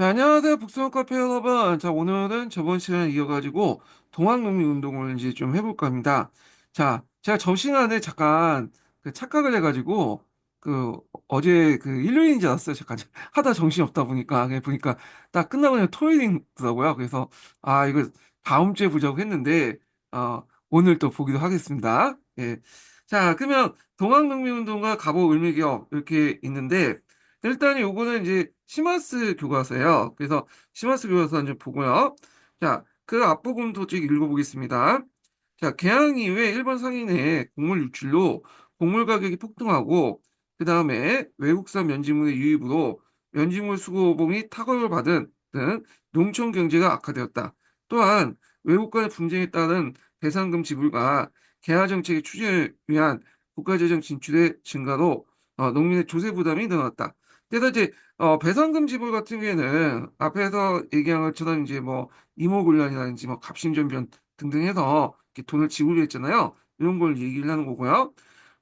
자, 안녕하세요. 북스원 카페 여러분. 자, 오늘은 저번 시간에 이어가지고 동학농민 운동을 이제 좀 해볼까 합니다. 자, 제가 점심시간에 잠깐 그 착각을 해가지고 어제 그 일요일인 줄 알았어요. 잠깐 하다 정신이 없다 보니까 그냥 보니까 딱 끝나고 그냥 토요일이더라고요. 그래서 아, 이거 다음 주에 보자고 했는데 오늘 또 보기로 하겠습니다. 예. 자, 그러면 동학농민 운동과 갑오 을미기업 이렇게 있는데 일단 요거는 이제 시마스 교과서예요. 그래서 시마스 교과서 한번 보고요. 자, 그 앞부분도 쭉 읽어보겠습니다. 자, 개항 이후에 일본 상인의 곡물 유출로 곡물 가격이 폭등하고 그 다음에 외국산 면지물의 유입으로 면지물 수거봉이 타격을 받은 등 농촌 경제가 악화되었다. 또한 외국 간의 분쟁에 따른 배상금 지불과 개화 정책의 추진을 위한 국가재정 진출의 증가로 농민의 조세 부담이 늘어났다. 그래서 이제 배상금 지불 같은 경우에는 앞에서 얘기한 것처럼 이제 뭐 이모군란이라든지 뭐 갑신전변 등등 해서 이렇게 돈을 지불했잖아요. 이런 걸 얘기를 하는 거고요.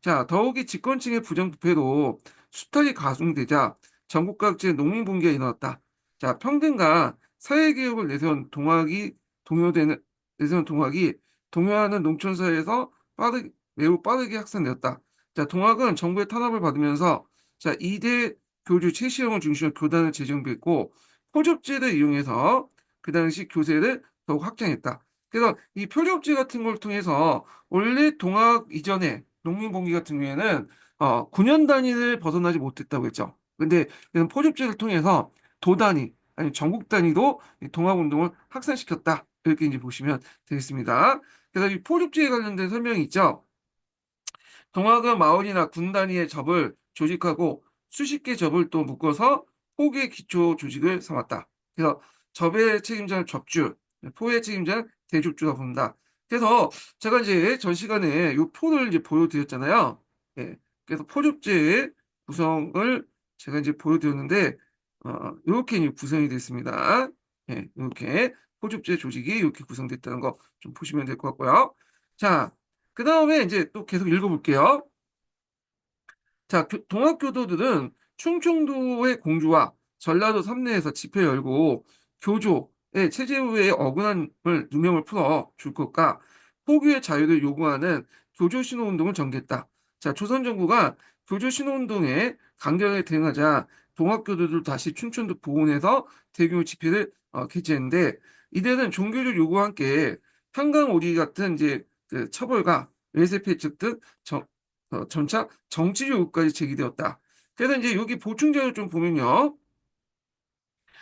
자, 더욱이 집권층의 부정부패로 수탈이 가중되자 전국 각지에 농민 붕괴가 일어났다. 자, 평등과 사회개혁을 동요되는 내세운 동학이 동요하는 농촌 사회에서 매우 빠르게 확산되었다. 자, 동학은 정부의 탄압을 받으면서 자, 2대 교주 최시영을 중심으로 교단을 재정비했고 포접제를 이용해서 그 당시 교세를 더욱 확장했다. 그래서 이 표적지 같은 걸 통해서 원래 동학 이전에 농민봉기 같은 경우에는 9년 단위를 벗어나지 못했다고 했죠. 근데 이런 포접지를 통해서 도 단위, 아니 전국 단위도 이 동학운동을 확산시켰다. 이렇게 이제 보시면 되겠습니다. 그래서 이 포접지에 관련된 설명이 있죠. 동학은 마을이나 군 단위의 접을 조직하고 수십 개 접을 또 묶어서 포의 기초 조직을 삼았다. 그래서 접의 책임자는 접주, 포의 책임자는 대족주가 본다. 그래서 제가 이제 전 시간에 이 포를 이제 보여드렸잖아요. 예. 그래서 포접제의 구성을 제가 이제 보여드렸는데, 이렇게 이제 구성이 됐습니다. 예, 이렇게 포접제 조직이 이렇게 구성됐다는 거 좀 보시면 될 것 같고요. 자, 그 다음에 이제 또 계속 읽어볼게요. 자, 동학교도들은 충청도의 공주와 전라도 삼내에서 집회 열고 교조의 체제후에 억울함을 누명을 풀어 줄 것과 포교의 자유를 요구하는 교조 신호운동을 전개했다. 자, 조선 정부가 교조 신호운동에 강경하게 대응하자 동학교도들 다시 춘천도 보훈해서 대규모 집회를 개최했는데 이들은 종교적 요구와 함께 한강 오리 같은 이제 그 처벌과 외세 폐측 등 점차 정치 요구까지 제기되었다. 그래서 이제 여기 보충자료 좀 보면요.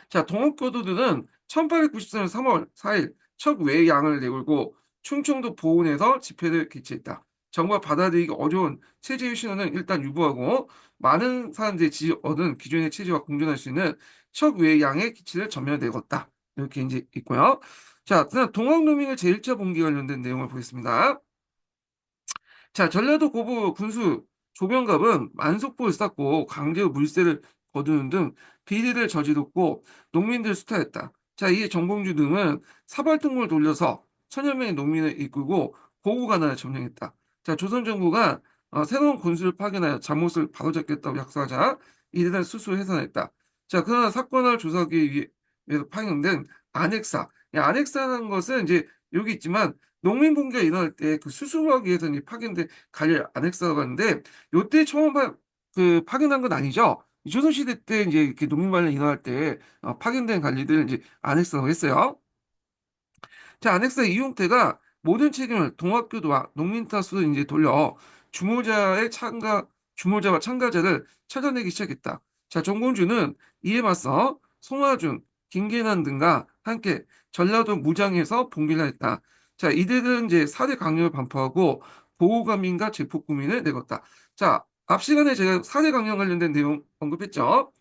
자, 동학교도들은 1894년 3월 4일 첫 외양을 내걸고 충청도 보훈에서 집회를 개최했다. 정부가 받아들이기 어려운 체제의 신호는 일단 유보하고 많은 사람들의 지지 얻은 기존의 체제와 공존할 수 있는 첫 외양의 기치를 전면에 내걸었다. 이렇게 이제 있고요. 자, 그다음 동학농민의 제1차 봉기 관련된 내용을 보겠습니다. 자, 전라도 고부 군수 조병갑은 만석포를 쌓고 강제로 물세를 거두는 등 비리를 저질렀고 농민들을 수탈했다. 자, 이에 정봉주 등은 사발통을 돌려서 천여 명의 농민을 이끌고 고구간을 점령했다. 자, 조선 정부가 새로운 군수를 파견하여 잘못을 바로잡겠다고 약속하자 이들은 스스로 해산했다. 자, 그러나 사건을 조사하기 위해서 파견된 안핵사. 이 안핵사라는 것은 이제 여기 있지만 농민 붕괴가 일어날 때 그 수습하기 위해서 이제 파견된 관리 안핵사가 있는데 요때 처음 파견한 건 아니죠. 조선시대 때 이제 이렇게 농민 반란 일어날 때 파견된 관리들 이제 안핵사라고 했어요. 자, 안핵사 이용태가 모든 책임을 동학교도와 농민 탓으로 이제 돌려 주모자와 참가자를 찾아내기 시작했다. 자, 정공주는 이에 맞서 송하준, 김계난 등과 함께 전라도 무장에서 봉기를 했다. 자, 이들은 이제 사대 강령을 반포하고 보호감민과 제폭구민을 내걸었다. 자, 앞 시간에 제가 사대 강령 관련된 내용 언급했죠.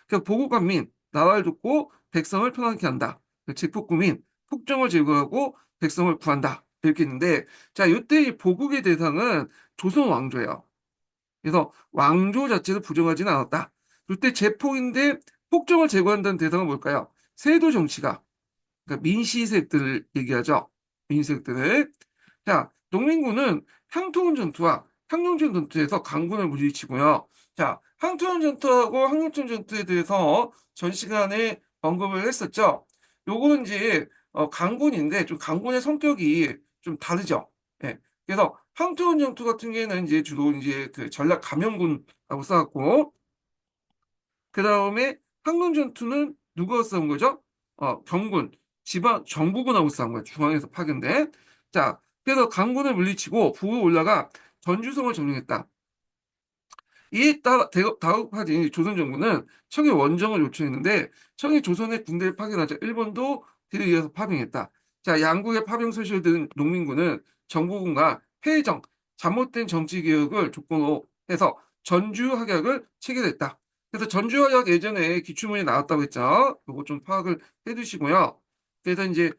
그 보호감민, 나라를 돕고 백성을 편안케 한다. 그 제폭구민, 폭정을 제거하고 백성을 구한다. 이렇게 있는데, 자, 이때 이 보국의 대상은 조선 왕조예요. 그래서 왕조 자체를 부정하지는 않았다. 이때 제폭인데 폭정을 제거한다는 대상은 뭘까요? 세도 정치가, 그러니까 민시색들을 얘기하죠. 민시색들을. 자, 농민군은 향토원 전투와 항룡전 전투에서 강군을 물리치고요. 자, 항토원 전투하고 항룡전 전투에 대해서 전 시간에 언급을 했었죠. 요거는 이제 강군인데 좀 강군의 성격이 좀 다르죠. 예. 그래서 황투원 전투 같은 경우에는 이제 주로 이제 그 전략 감영군하고 싸웠고, 그 다음에 항공 전투는 누가 싸운 거죠? 경군, 지방 정부군하고 싸운 거예요. 중앙에서 파견된. 자, 그래서 강군을 물리치고 북으로 올라가 전주성을 점령했다. 이에 따라 다급해진 조선 정부는 청의 원정을 요청했는데 청이 조선의 군대를 파견하자 일본도 그에 이어서 파병했다. 자, 양국의 파병 소식을 들은 농민군은 정부군과 패정, 잘못된 정치 개혁을 조건으로 해서 전주합약을 체결했다. 그래서 전주합약 예전에 기출문이 나왔다고 했죠. 이거 좀 파악을 해두시고요. 그래서 이제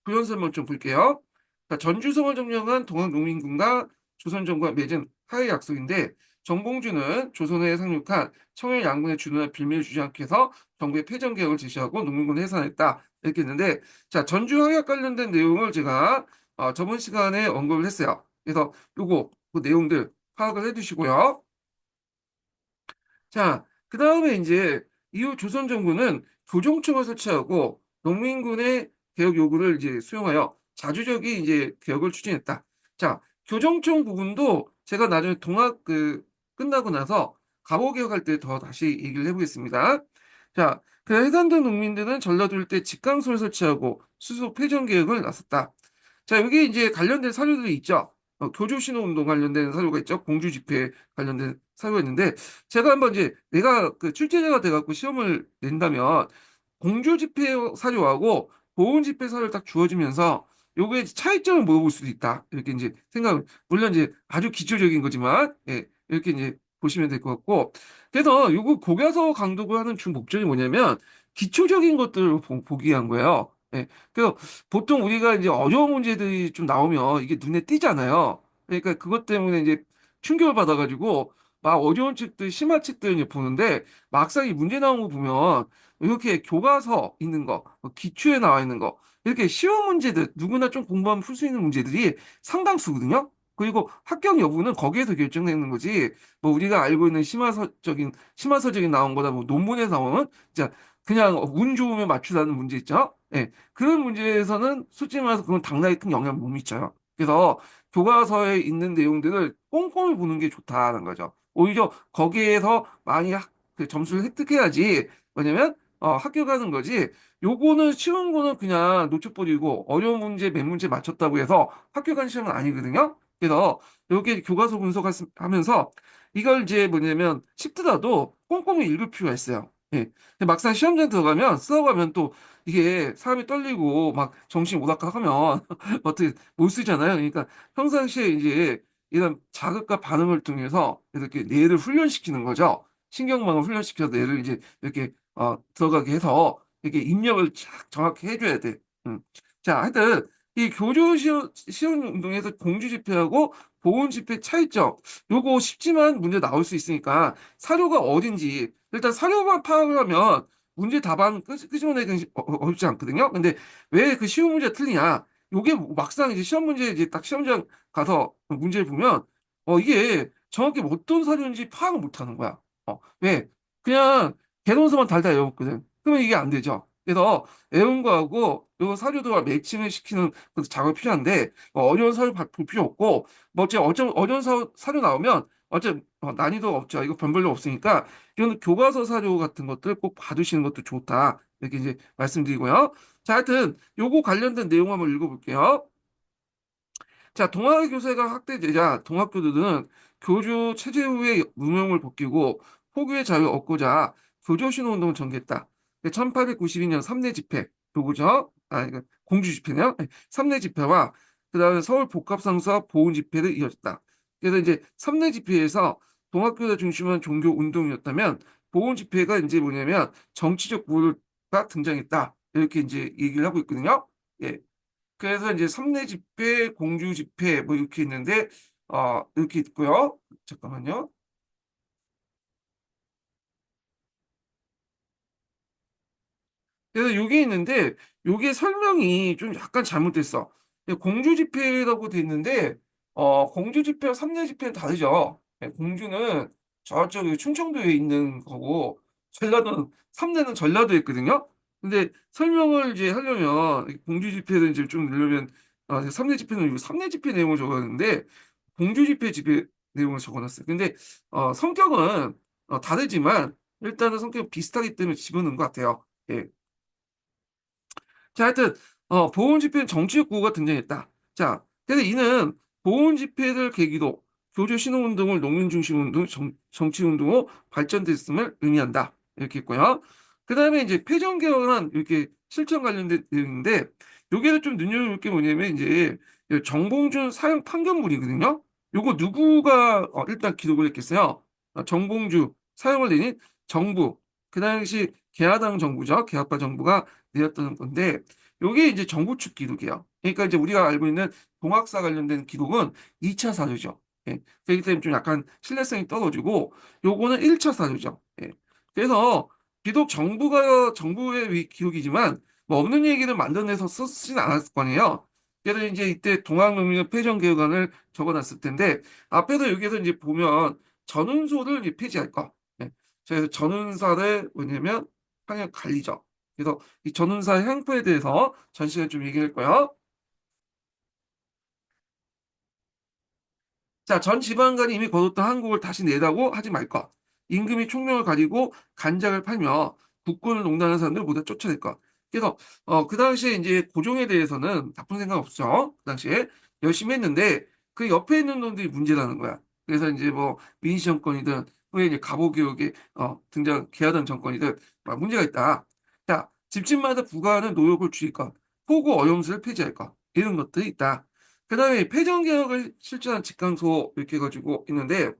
구현설문 좀 볼게요. 자, 전주성을 점령한 동학농민군과 조선 정부가 맺은 하해 약속인데 정봉주는 조선에 상륙한 청일 양군의 주둔을 빌미를 주지 않게 해서 정부의 패전 개혁을 제시하고 농민군을 해산했다. 이렇게 했는데, 자, 전주 항약 관련된 내용을 제가 저번 시간에 언급을 했어요. 그래서 요거 그 내용들 파악을 해두시고요. 자, 그 다음에 이제 이후 조선 정부는 교정청을 설치하고 농민군의 개혁 요구를 이제 수용하여 자주적인 이제 개혁을 추진했다. 자, 교정청 부분도 제가 나중에 동학 끝나고 나서 갑오 개혁할 때 더 다시 얘기를 해보겠습니다. 자, 그 해산된 농민들은 전라도 일대 직강소를 설치하고 수소 폐전 개혁을 나섰다. 자, 여기 이제 관련된 사료들이 있죠. 교조신호 운동 관련된 사료가 있죠. 공주 집회 관련된 사료가 있는데 제가 한번 이제 내가 그 출제자가 돼갖고 시험을 낸다면 공주 집회 사료하고 보훈 집회 사료를 딱 주어지면서 요거의 차이점을 물어볼 수도 있다. 이렇게 이제 물론 이제 아주 기초적인 거지만, 예, 이렇게 이제 보시면 될 것 같고. 그래서 요거 교과서 강독을 하는 주 목적이 뭐냐면 기초적인 것들을 보기 위한 거예요. 예. 그래서 보통 우리가 이제 어려운 문제들이 좀 나오면 이게 눈에 띄잖아요. 그러니까 그것 때문에 이제 충격을 받아가지고 막 어려운 책들, 심한 책들 이제 보는데 막상 이 문제 나온 거 보면 이렇게 교과서 있는 거, 기초에 나와 있는 거, 이렇게 쉬운 문제들, 누구나 좀 공부하면 풀 수 있는 문제들이 상당수거든요. 그리고 합격 여부는 거기에서 결정되는 거지. 뭐 우리가 알고 있는 심화서적인 나온 거다, 뭐 논문에 나오는, 자, 그냥 운 좋으면 맞추라는 문제 있죠. 예. 그런 문제에서는 솔직히 말해서 그건 당락에 큰 영향을 못 미쳐요. 그래서 교과서에 있는 내용들을 꼼꼼히 보는 게 좋다는 거죠. 오히려 거기에서 많이 그 점수를 획득해야지. 왜냐면 합격하는 거지. 요거는 쉬운 거는 그냥 놓쳐버리고 어려운 문제 몇 문제 맞췄다고 해서 합격한 시험은 아니거든요. 그래서 이렇게 교과서 분석하면서 이걸 이제 뭐냐면 쉽더라도 꼼꼼히 읽을 필요가 있어요. 예. 근데 막상 시험장 들어가면 써가면 또 이게 사람이 떨리고 막 정신이 오락가락하면 어떻게 못 쓰잖아요. 그러니까 평상시에 이제 이런 자극과 반응을 통해서 이렇게 뇌를 훈련시키는 거죠. 신경망을 훈련시켜서 뇌를 이제 이렇게 들어가게 해서 이렇게 입력을 착 정확히 해줘야 돼. 음. 자, 하여튼 이 교조 시험 운동에서 공주 집회하고 보훈 집회 차이점 요거 쉽지만 문제 나올 수 있으니까 사료가 어딘지 일단 사료만 파악을 하면 문제 답안 끄집어내기는 어렵지 않거든요. 근데 왜 그 쉬운 문제 틀리냐? 요게 막상 이제 시험 문제 이제 딱 시험장 가서 문제를 보면 이게 정확히 어떤 사료인지 파악을 못 하는 거야. 왜? 그냥 개론서만 달달 외웠거든. 그러면 이게 안 되죠. 그래서 외운 거하고 요 사료들과 매칭을 시키는 그 작업이 필요한데 어려운 사료 볼 필요 없고 뭐 어려운 사료 나오면 난이도 없죠. 이거 변별력 없으니까 이런 교과서 사료 같은 것들 꼭 봐두시는 것도 좋다. 이렇게 이제 말씀드리고요. 자, 하여튼 요거 관련된 내용 한번 읽어볼게요. 자, 동아리 교사가 학대되자 동학교들은 교주 체제 후에 무명을 벗기고 포교의 자유를 얻고자 교조신호 운동을 전개했다. 1892년 3대 집회, 요거죠? 이거 공주 집회네요. 3대 집회와 그다음에 서울 복합상사 보훈 집회를 이어졌다. 그래서 이제 3대 집회에서 동학교를 중심한 종교 운동이었다면 보훈 집회가 이제 뭐냐면 정치적 구호가 등장했다. 이렇게 이제 얘기를 하고 있거든요. 예. 그래서 이제 삼례 집회, 공주 집회 뭐 이렇게 있는데 이렇게 있고요. 잠깐만요. 그래서 요게 있는데 요게 설명이 좀 약간 잘못됐어. 공주 집회라고 돼 있는데 공주 집회와 삼례 집회는 다르죠. 공주는 저쪽 충청도에 있는 거고 전라도는 삼례는 전라도에 있거든요. 근데 설명을 이제 하려면 공주 집회를 이제 좀 넣으려면 3대 집회는 이거 3대 집회 내용을 적었는데 공주 집회 내용을 적어놨어요. 근데 성격은 다르지만 일단은 성격 비슷하기 때문에 집어넣은 것 같아요. 예. 자, 하여튼 보훈 집회는 정치적 구호가 등장했다. 자, 그래서 이는 보훈 집회를 계기로 교조 신호운동을 농민 중심 운동, 정치 운동으로 발전됐음을 의미한다. 이렇게 있고요. 그 다음에 이제 패전 개혁은 이렇게 실천 관련된 내용인데 여기에서 좀 눈여겨볼 게 뭐냐면 이제 정봉준 사형 판결문이거든요. 요거 누구가 일단 기록을 했겠어요? 정봉주 사형을 내린 정부. 그 당시 개화당 정부죠. 개화파 정부가 내렸던 건데 요게 이제 정부 측 기록이에요. 그러니까 이제 우리가 알고 있는 동학사 관련된 기록은 2차 사료죠. 예. 그렇기 때문에 좀 약간 신뢰성이 떨어지고 요거는 1차 사료죠. 예. 그래서 비록 정부의 기록이지만 뭐 없는 얘기를 만들어내서 쓰진 않았을 거 아니에요. 그래서 이제 이때 동학농민의 패전개혁안을 적어놨을 텐데 앞에서 여기에서 이제 보면 전운소를 이제 폐지할 거. 예. 그래서 전운사를 뭐냐면 방향 갈리죠. 그래서 이 전운사의 행포에 대해서 전 시간에 좀 얘기할 거예요. 자, 전 지방간이 이미 거뒀던 한국을 다시 내다고 하지 말 것. 임금이 총명을 가지고 간장을 팔며 국군을 농단하는 사람들 모두 쫓아낼 것. 그래서 그 당시에 이제 고종에 대해서는 나쁜 생각 없죠. 그 당시에 열심히 했는데 그 옆에 있는 놈들이 문제라는 거야. 그래서 이제 뭐 민씨 정권이든 후에 이제 갑오개혁에 등장 개하던 정권이든 막 문제가 있다. 자, 집집마다 부과하는 노역을 줄일 것, 포구 어용수를 폐지할 것 이런 것들이 있다. 그다음에 패전개혁을 실천한 직강소 이렇게 해가지고 있는데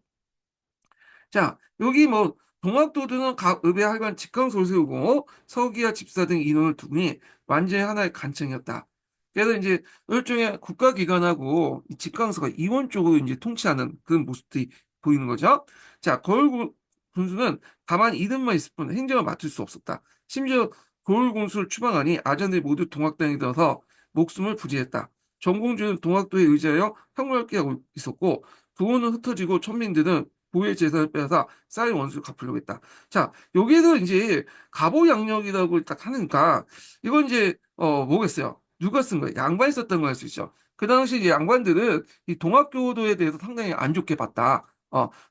자 여기 뭐 동학도들은 각 읍에 하여간 직강소를 세우고 서기와 집사 등 인원을 두니 완전히 하나의 간청이었다. 그래서 이제 일종의 국가기관하고 이 직강소가 이원적으로 이제 통치하는 그런 모습들이 보이는 거죠. 자 군수는 다만 이름만 있을 뿐 행정을 맡을 수 없었다. 심지어 고을군수를 추방하니 아전들이 모두 동학당에 들어서 목숨을 부지했다. 정공주는 동학도에 의지하여 항목을 하고 있었고 부호는 흩어지고 천민들은 부의 재산을 빼앗아 쌓인 원수를 갚으려고 했다. 자, 여기에서 이제 갑오 양력이라고 딱 하니까 이건 이제 뭐겠어요? 누가 쓴 거예요? 양반이 썼던 거 할 수 있죠. 그 당시 이제 양반들은 이 동학교도에 대해서 상당히 안 좋게 봤다.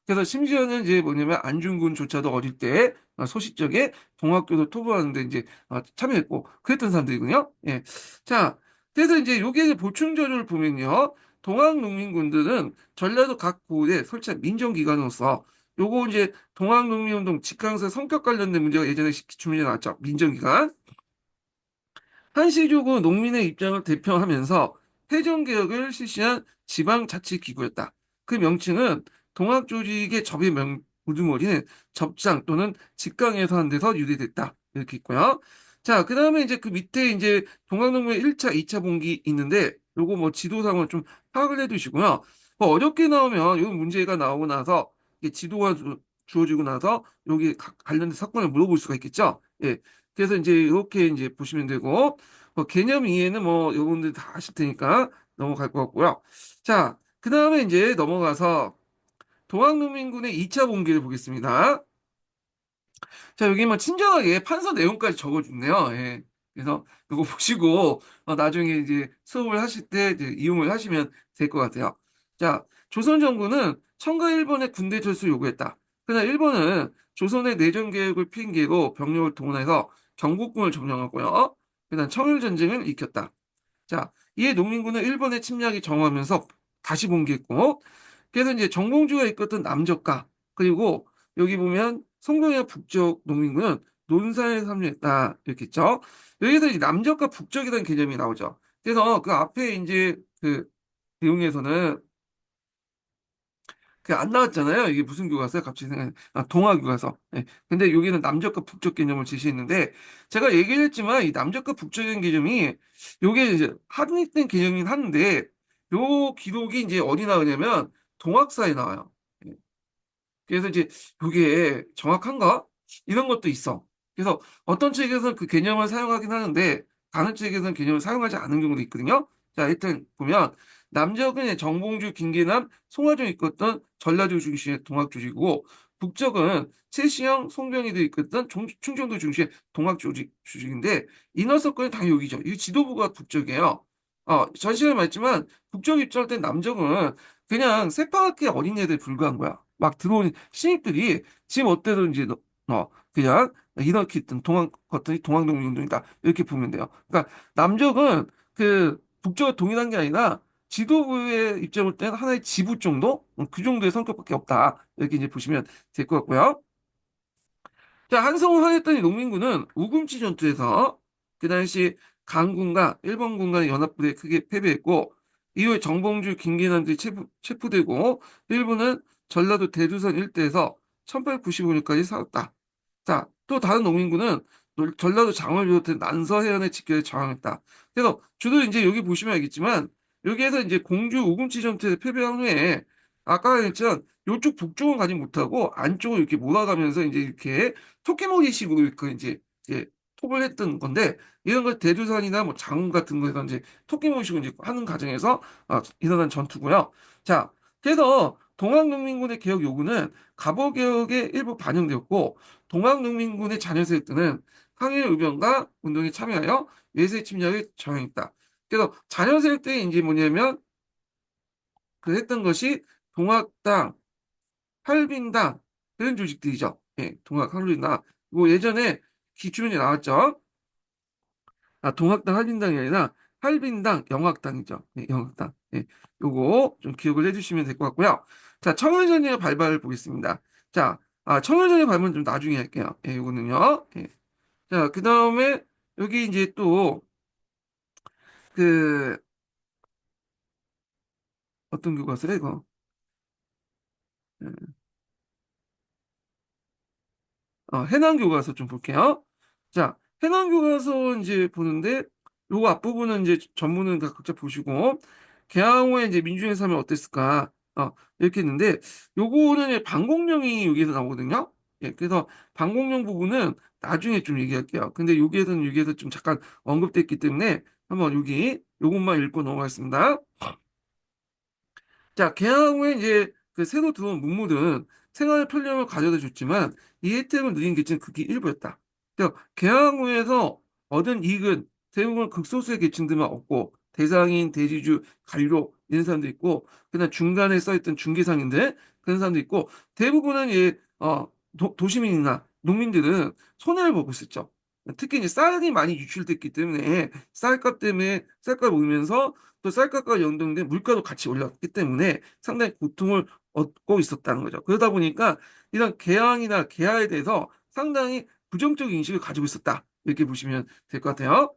그래서 심지어는 이제 뭐냐면 안중근조차도 어릴 때 소식적에 동학교도 토부하는데 이제 참여했고 그랬던 사람들이군요. 예. 자, 그래서 이제 요게 보충 자료를 보면요. 동학농민군들은 전라도 각 구에 설치한 민정기관으로서 요거 이제 동학농민운동 직강사 성격 관련된 문제가 예전에 주문에 나왔죠. 민정기관. 한시족은 농민의 입장을 대표하면서 회정개혁을 실시한 지방자치기구였다. 그 명칭은 동학조직의 우두머리는 접장 또는 직강에서 한 데서 유래됐다. 이렇게 있고요. 자, 그 다음에 이제 그 밑에 이제 동학농민 1차, 2차 봉기 있는데 요거 뭐 지도상을 좀 파악을 해 두시고요. 뭐 어렵게 나오면 요 문제가 나오고 나서 이게 지도가 주어지고 나서 여기 관련된 사건을 물어볼 수가 있겠죠. 예. 그래서 이제 이렇게 이제 보시면 되고 개념 이해는 뭐 여러분들 다 아실 테니까 넘어갈 것 같고요. 자, 그 다음에 이제 넘어가서 동학농민군의 2차 봉기를 보겠습니다. 자, 여기 뭐 친절하게 판서 내용까지 적어줬네요. 예. 그래서 이거 보시고 나중에 이제 수업을 하실 때 이제 이용을 하시면 될 것 같아요. 자, 조선 정부는 청가 일본의 군대 철수 요구했다. 그러나 일본은 조선의 내전 계획을 핑계로 병력을 동원해서 경복궁을 점령하고요. 그다음 청일 전쟁을 일으켰다. 자, 이에 농민군은 일본의 침략이 정하면서 다시 봉기했고, 그래서 이제 정봉주가 이끌었던 남적가, 그리고 여기 보면 성동이와 북쪽 농민군은 논산에 참여했다. 이렇게 있죠. 여기서 이제 남적과 북적이라는 개념이 나오죠. 그래서 그 앞에 이제 그 내용에서는 그 안 나왔잖아요. 이게 무슨 교과서요? 갑자기 동아 교과서. 예. 근데 여기는 남적과 북적 개념을 제시했는데 제가 얘기를 했지만 이 남적과 북적인 개념이 요게 이제 한립된 개념이긴 한데 요 기록이 이제 어디 나오냐면 동학사에 나와요. 예. 그래서 이제 그게 정확한가? 이런 것도 있어. 그래서 어떤 책에서는 그 개념을 사용하긴 하는데 다른 책에서는 개념을 사용하지 않은 경우도 있거든요. 자, 일단 보면 남적은 정봉주, 김계남, 송화종이 이끌었던 전라도 중심의 동학조직이고 북적은 최시영, 송병희도 이끌던 충청도 중시의 동학 조직인데 인허석권이 당연히 여기죠. 이 지도부가 북적이에요. 전시회에 말했지만 북적 입장할 때 남적은 그냥 새파랗게 어린애들 불과한 거야. 막 들어온 신입들이 지금 어때든 이제 그냥 이렇게 있던 동학 겉들이 동학농민운동이다 이렇게 보면 돼요. 그러니까 남적은 그 북적과 동일한 게 아니라 지도부의 입장을 땐 하나의 지부 정도? 그 정도의 성격밖에 없다. 이렇게 이제 보시면 될 것 같고요. 자, 한성을 항했던 이 농민군은 우금치 전투에서 그 당시 강군과 일본군 간의 연합부대에 크게 패배했고, 이후에 정봉주, 김계남들이 체포되고, 일본은 전라도 대두산 일대에서 1895년까지 살았다. 자, 또 다른 농민군은 전라도 장을 비롯해 난서 해안의 집결에 저항했다. 그래서 주로 이제 여기 보시면 알겠지만, 여기에서 이제 공주 우금치 전투에 패배한 후에, 아까 했지만, 이쪽 북쪽은 가지 못하고, 안쪽을 이렇게 몰아가면서 이제 이렇게 토끼모기식으로 그 이제 톱을 했던 건데 이런 걸 대두산이나 뭐 장흥 같은 거에서 이제 토끼모기식으로 이제 하는 과정에서 일어난 전투고요. 자, 그래서 동학농민군의 개혁 요구는 갑오개혁의 일부 반영되었고 동학농민군의 자녀세력들은 항일의병과 운동에 참여하여 외세 침략에 저항했다. 그래서 자녀세력들이 이제 뭐냐면 그 했던 것이 동학당, 할빈당 그런 조직들이죠. 예, 동학 할빈당. 뭐 예전에 기출문제 나왔죠. 동학당 할빈당이 아니라 할빈당 영학당이죠. 예, 영학당. 예, 요거 좀 기억을 해주시면 될 것 같고요. 자, 청일전쟁의 발발을 보겠습니다. 자, 청일전쟁의 발발은 좀 나중에 할게요. 예, 요거는요. 예. 자, 그 다음에 여기 이제 또 그 어떤 교과서래 이거? 예. 해남 교과서 좀 볼게요. 자, 해남 교과서 이제 보는데, 요거 앞부분은 이제 전문은 각자 보시고, 개항후에 이제 민중의 삶이 어땠을까? 이렇게 했는데, 요거는 이제 방공령이 여기에서 나오거든요. 예, 그래서 방공령 부분은 나중에 좀 얘기할게요. 근데 여기에서 좀 잠깐 언급됐기 때문에 한번 요것만 읽고 넘어가겠습니다. 자, 개항 후에 이제 그 새로 들어온 문무들은 생활의 편리함을 가져다 줬지만 이 혜택을 누린 계층은 극히 일부였다. 그러니까 개항 후에서 얻은 이익은 대부분 극소수의 계층들만 얻고 대상인, 대지주, 관료 이런 사람도 있고 그다음 중간에 써있던 중개상인들 그런 사람도 있고 대부분은 도시민이나 농민들은 손해를 보고 있었죠. 특히 이제 쌀이 많이 유출됐기 때문에 쌀값 때문에 쌀값 오르면서 또 쌀값과 연동된 물가도 같이 올랐기 때문에 상당히 고통을 얻고 있었다는 거죠. 그러다 보니까 이런 개항이나 개화에 대해서 상당히 부정적 인식을 가지고 있었다. 이렇게 보시면 될 것 같아요.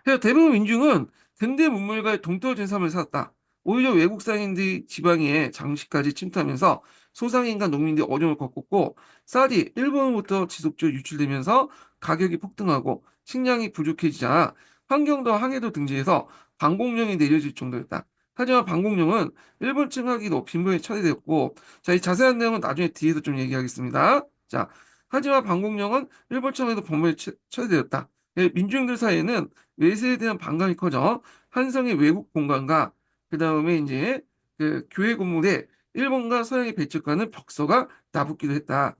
그래서 대부분 민중은 근대 문물과의 동떨어진 삶을 살았다. 오히려 외국 상인들이 지방에 장시까지 침투하면서 소상인과 농민들이 어려움을 겪었고 쌀이 일본으로부터 지속적으로 유출되면서 가격이 폭등하고 식량이 부족해지자 환경도 항해도 등지에서 방공령이 내려질 정도였다. 하지만 방공령은 일본 측하기도 빈번히 처리되었고 자, 이 자세한 내용은 나중에 뒤에서 좀 얘기하겠습니다. 자, 하지만 방공령은 일본 측에도 빈번히 처리되었다. 예, 민중들 사이에는 외세에 대한 반감이 커져 한성의 외국 공간과 그 다음에 이제 그 교회 건물에 일본과 서양의 배척하는 벽서가 나붙기도 했다.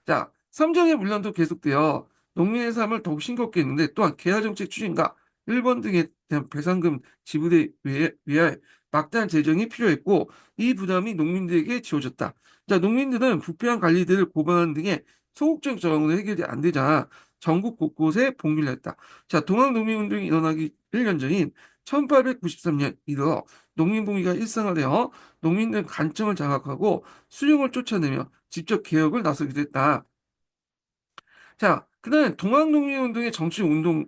자, 삼정의 문란도 계속되어 농민의 삶을 더욱 싱겁게 했는데 또한 개화 정책 추진과 일본 등에 대한 배상금 지불에 위해 막대한 재정이 필요했고 이 부담이 농민들에게 지워졌다. 자, 농민들은 부패한 관리들을 고발하는 등의 소극적 저항으로 해결이 안 되자 전국 곳곳에 봉기를 했다. 자, 동학농민운동이 일어나기 1년 전인 1893년 이르러 농민봉기가 일상화되어 농민들 간청을 장악하고 수령을 쫓아내며 직접 개혁을 나서기도 했다. 자, 그다음에 동학농민운동의 정치 운동을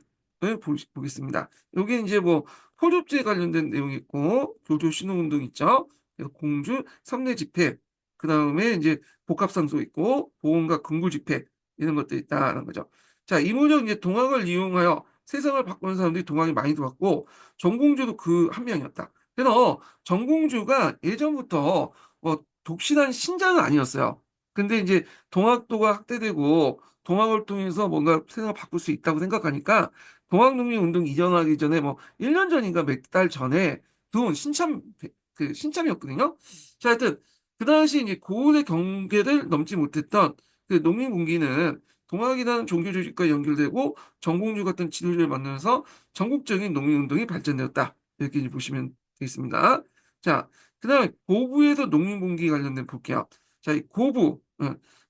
보겠습니다. 여기 이제 뭐 포급제 관련된 내용이 있고 교조 신호운동 있죠. 그래서 공주 3대 집회, 그다음에 이제 복합상소 있고 보험과 근구 집회 이런 것도 있다는 거죠. 자, 이무적 이제 동학을 이용하여 세상을 바꾸는 사람들이 동학이 많이 들어왔고 정공주도 그 한 명이었다. 그래서 정공주가 예전부터 뭐 독실한 신자는 아니었어요. 근데 이제 동학도가 확대되고 동학을 통해서 뭔가 세상을 바꿀 수 있다고 생각하니까 동학농민운동 이전하기 전에 뭐 1년 전인가 몇 달 전에 들어온 신참이었거든요. 자, 하여튼 그 당시 이제 고을의 경계를 넘지 못했던 그 농민분기는 동학이라는 종교 조직과 연결되고 정봉주 같은 지도자를 만나면서 전국적인 농민운동이 발전되었다. 이렇게 이제 보시면 되겠습니다. 자, 그다음에 고부에서 농민분기 관련된 볼게요. 자, 이 고부.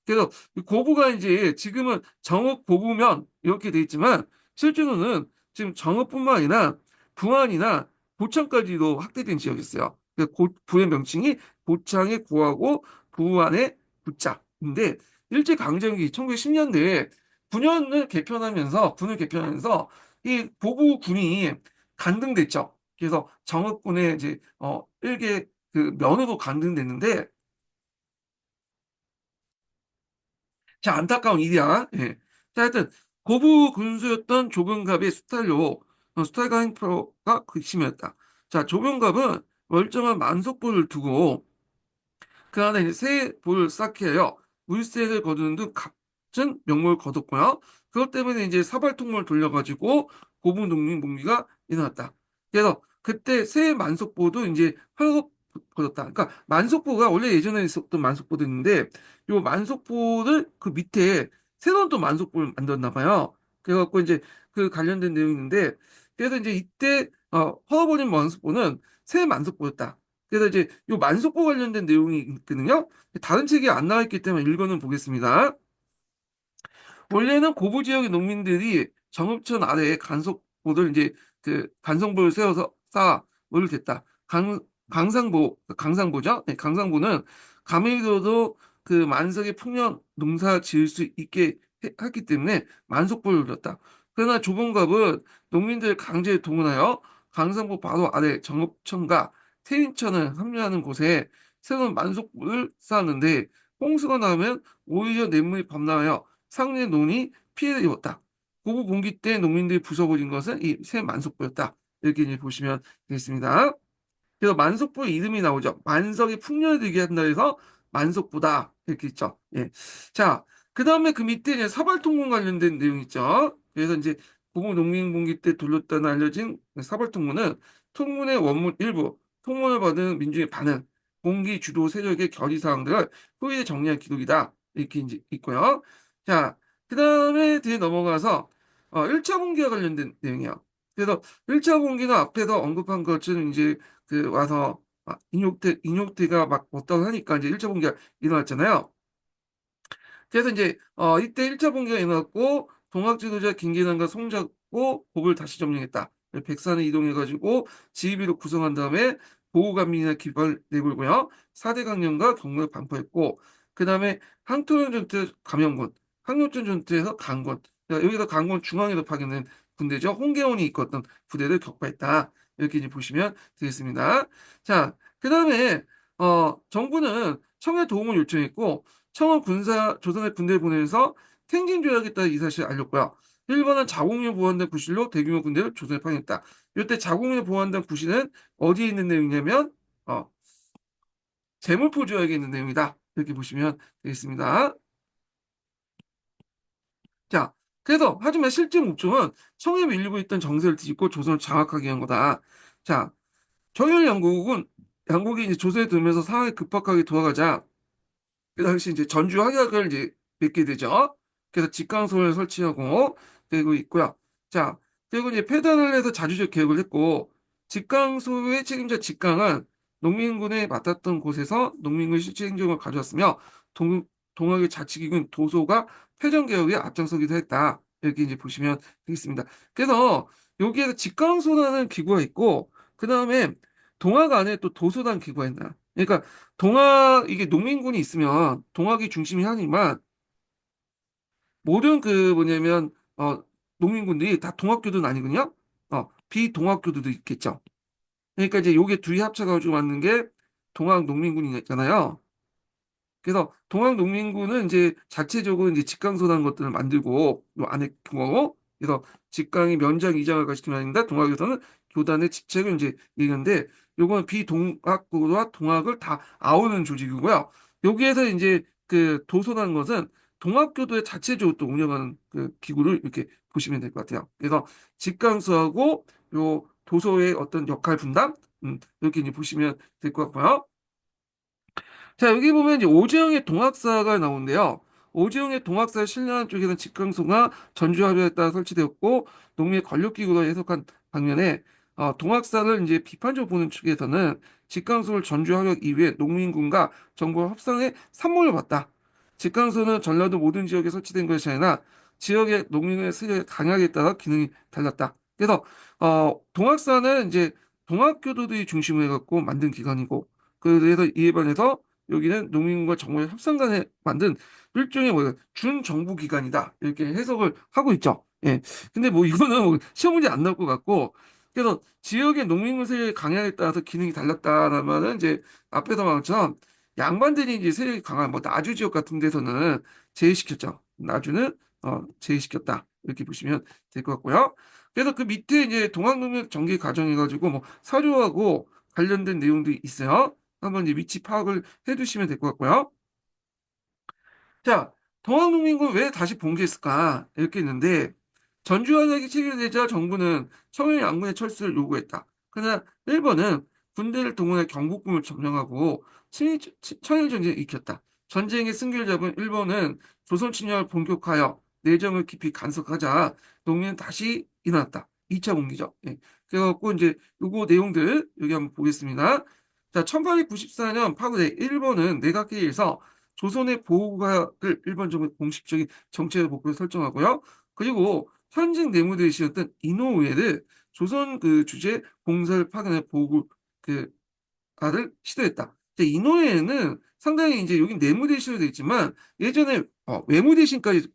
그래서 이 고부가 이제 지금은 정읍 고부면 이렇게 돼 있지만 실제로는 지금 정읍뿐만 아니라 부안이나 고창까지도 확대된 지역이었어요. 그 부의 명칭이 고창의 고하고 부안의 부자인데 일제강점기 1910년대에 군을 개편하면서 이 보부군이 간등됐죠. 그래서 정읍군의 이제 일개 그 면으로 간등됐는데 자 안타까운 일이야. 예. 자 하여튼 고부 군수였던 조병갑의 수탈가 행표가 극심했다. 자 조병갑은 멀쩡한 만석부를 두고 그 안에 이제 새 볼을 쌓게 하여 물세를 거두는 등 값진 명목을 거뒀고요. 그것 때문에 이제 사발통을 돌려가지고 고분 농민분기가 일어났다. 그래서 그때 새 만석보도 이제 헐겁 거뒀다. 그러니까 만석보가 원래 예전에 있었던 만석보도 있는데 요 만석보를 그 밑에 새로운 또 만석보를 만들었나 봐요. 그래갖고 이제 그 관련된 내용이 있는데 그래서 이제 이때 헐어버린 만석보는 새 만석보였다. 그래서 이제 요 만석보 관련된 내용이 있거든요. 다른 책이 안 나와 있기 때문에 읽어는 보겠습니다. 원래는 고부 지역의 농민들이 정읍천 아래에 간석보를 이제 그 간성보를 세워서 쌓아 뭘 됐다. 강상보죠. 네, 강상보는 가메이도도 그 만석의 풍년 농사 지을 수 있게 했기 때문에 만석보를 올렸다. 그러나 조봉갑은 농민들 강제에 동원하여 강상보 바로 아래 정읍천과 태인천을 합류하는 곳에 새로운 만석보를 쌓았는데 홍수가 나면 오히려 냇물이 범람하여 상류의 논이 피해를 입었다. 고부 봉기 때 농민들이 부숴버린 것은 이 새 만석보였다. 이렇게 이제 보시면 되겠습니다. 그래서 만석보의 이름이 나오죠. 만석이 풍년을 들게 한다 해서 만석보다 이렇게 있죠. 예. 자, 그 다음에 그 밑에 이제 사발통문 관련된 내용 있죠. 그래서 이제 고부 농민봉기 때 돌렸다는 알려진 사발통문은 통문의 원문 일부, 통문을 받은 민중의 반응, 봉기 주도 세력의 결의사항들을 후에 정리한 기록이다. 이렇게 이제 있고요. 자, 그 다음에 뒤에 넘어가서 1차 봉기와 관련된 내용이에요. 그래서 1차 봉기는 앞에서 언급한 것처럼 이제 그 와서 인욕대가 막 어떤 하니까 이제 1차 봉기가 일어났잖아요. 그래서 이제 이때 1차 봉기가 일어났고 동학 지도자 김기남과 손잡고 곡을 다시 점령했다. 백산을 이동해가지고 지휘비로 구성한 다음에 보호감민이나 기벌 내걸고요. 4대 강령과 경무를 반포했고 그 다음에 항토현 전투 감영군, 항로전 전투에서 강군, 그러니까 여기서 강군 중앙에도 파견된 군대죠. 홍계원이 이끌었던 부대를 격파했다. 이렇게 이제 보시면 되겠습니다. 자, 그 다음에 정부는 청의 도움을 요청했고 청은 조선의 군대를 보내면서 텐진 조약에 따라 이 사실을 알렸고요. 일본은 자국민을 보호한다는 구실로 대규모 군대를 조선에 파견했다. 이때 자국민을 보호한다는 구실은 어디에 있는 내용이냐면 어, 제물포 조약에 있는 내용이다. 이렇게 보시면 되겠습니다. 자, 그래서 하지만 실제 목적은 청에 밀리고 있던 정세를 뒤집고 조선을 장악하게 한 거다. 자, 정일 양국이 이제 조선에 들면서 상황이 급박하게 돌아가자 그 당시 이제 전주 확약을 이제 맺게 되죠. 그래서 직강소를 설치하고 그리고 있고요. 자, 그리고 이제 폐단을 해서 자주적 개혁을 했고 직강소의 책임자 직강은 농민군에 맡았던 곳에서 농민군 실제 행정을 가져왔으며 동학의 자치기군 도소가 패전 개혁에 앞장서기도 했다. 이렇게 이제 보시면 되겠습니다. 그래서 여기에서 직강소라는 기구가 있고 그 다음에 동학 안에 또 도소라는 기구가 있나. 그러니까 이게 농민군이 있으면 동학이 중심이 하지만 모든 그 뭐냐면, 농민군들이 다 동학교도는 아니거든요? 비동학교도도 있겠죠. 그러니까 이제 요게 둘이 합쳐가지고 만든 게 동학 농민군이잖아요. 그래서 동학농민군은 이제 자체적으로 이제 직강소라는 것들을 만들고 요 안에 두고 그래서 직강이 면장 이장을 가시키는 아닙니다. 동학에서는 교단의 직책을 이제 얘기하는데 요거는 비동학과 동학을 다 아우는 조직이고요. 여기에서 이제 그 도소라는 것은 동학교도의 자체적으로 또 운영하는 그 기구를 이렇게 보시면 될 것 같아요. 그래서 직강소하고 요 도소의 어떤 역할 분담 이렇게 이제 보시면 될 것 같고요. 자, 여기 보면 이제 오지영의 동학사가 나오는데요. 오지영의 동학사 신라한 쪽에는 직강소가 전주합의에 따라 설치되었고, 농민의 권력기구로 해석한 방면에, 동학사를 이제 비판적으로 보는 측에서는 직강소를 전주합의 이후에 농민군과 정부가 협상에 산물을 봤다. 직강소는 전라도 모든 지역에 설치된 것이 아니라 지역의 농민의 세력의 강약에 따라 기능이 달랐다. 그래서 동학사는 이제 동학교도들이 중심으로 해갖고 만든 기관이고, 그래서 이에 반해서 여기는 농민과 정부의 협상단에 만든 일종의 뭐 준정부 기관이다 이렇게 해석을 하고 있죠. 예. 근데 뭐 이거는 뭐 시험 문제 안 나올 것 같고, 그래서 지역의 농민군 세력의 강약에 따라서 기능이 달랐다라면은 이제 앞에서 말한 것처럼 양반들이 이제 세력이 강한 뭐 나주 지역 같은 데서는 제외시켰죠. 나주는 제외시켰다 이렇게 보시면 될 것 같고요. 그래서 그 밑에 이제 동학농민 전개 과정해가지고 뭐 사료하고 관련된 내용도 있어요. 한번 이제 위치 파악을 해두시면 될 것 같고요. 자, 동학농민군 왜 다시 봉기했을까? 이렇게 있는데, 전주환약이 체결되자 정부는 청일 양군의 철수를 요구했다. 그러나 일본은 군대를 동원해 경복궁을 점령하고 청일전쟁을 일으켰다. 전쟁의 승기를 잡은 일본은 조선 침략을 본격화하여 내정을 깊이 간섭하자 농민은 다시 일어났다. 2차 봉기죠. 예. 그래갖고 이제 요거 내용들 여기 한번 보겠습니다. 자, 1894년 파구대 일본은 내각회의에서 조선의 보호국가를 일본 정부의 공식적인 정책의 목표로 설정하고요. 그리고 현직 내무대시였던 이노우에를 조선 그 주재 공사를 파견해 보호국 그 가를 시도했다. 이제 이노우에는 상당히 이제 여기 내무대신으로 되어 있지만 예전에 외무대신까지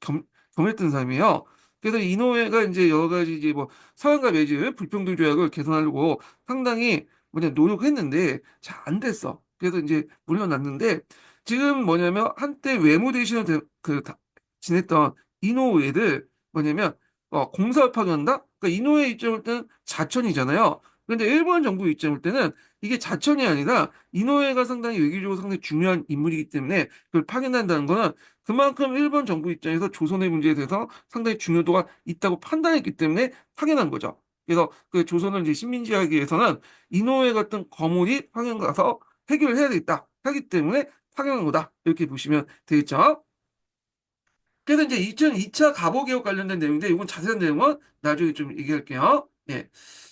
겸했던 사람이에요. 그래서 이노우에가 이제 여러 가지 이제 뭐 서양과 맺은 불평등 조약을 개선하려고 상당히 뭐냐 노력했는데 잘 안 됐어. 그래서 이제 물러났는데 지금 뭐냐면 한때 외무대신으로 지냈던 이노우에를 뭐냐면 공사를 파견한다? 그러니까 이노우에 입장일 때는 자천이잖아요. 근데 일본 정부 입장일 때는 이게 자천이 아니라 이노우에가 상당히 외교적으로 상당히 중요한 인물이기 때문에 그걸 파견한다는 거는 그만큼 일본 정부 입장에서 조선의 문제에 대해서 상당히 중요도가 있다고 판단했기 때문에 파견한 거죠. 그래서 그 조선을 이제 식민지하기 위해서는 이노우에 같은 거물이 파견 가서 해결을 해야 되겠다 하기 때문에 파견한 거다 이렇게 보시면 되겠죠. 그래서 이제 2002차 갑오개혁 관련된 내용인데 이건 자세한 내용은 나중에 좀 얘기할게요. 예.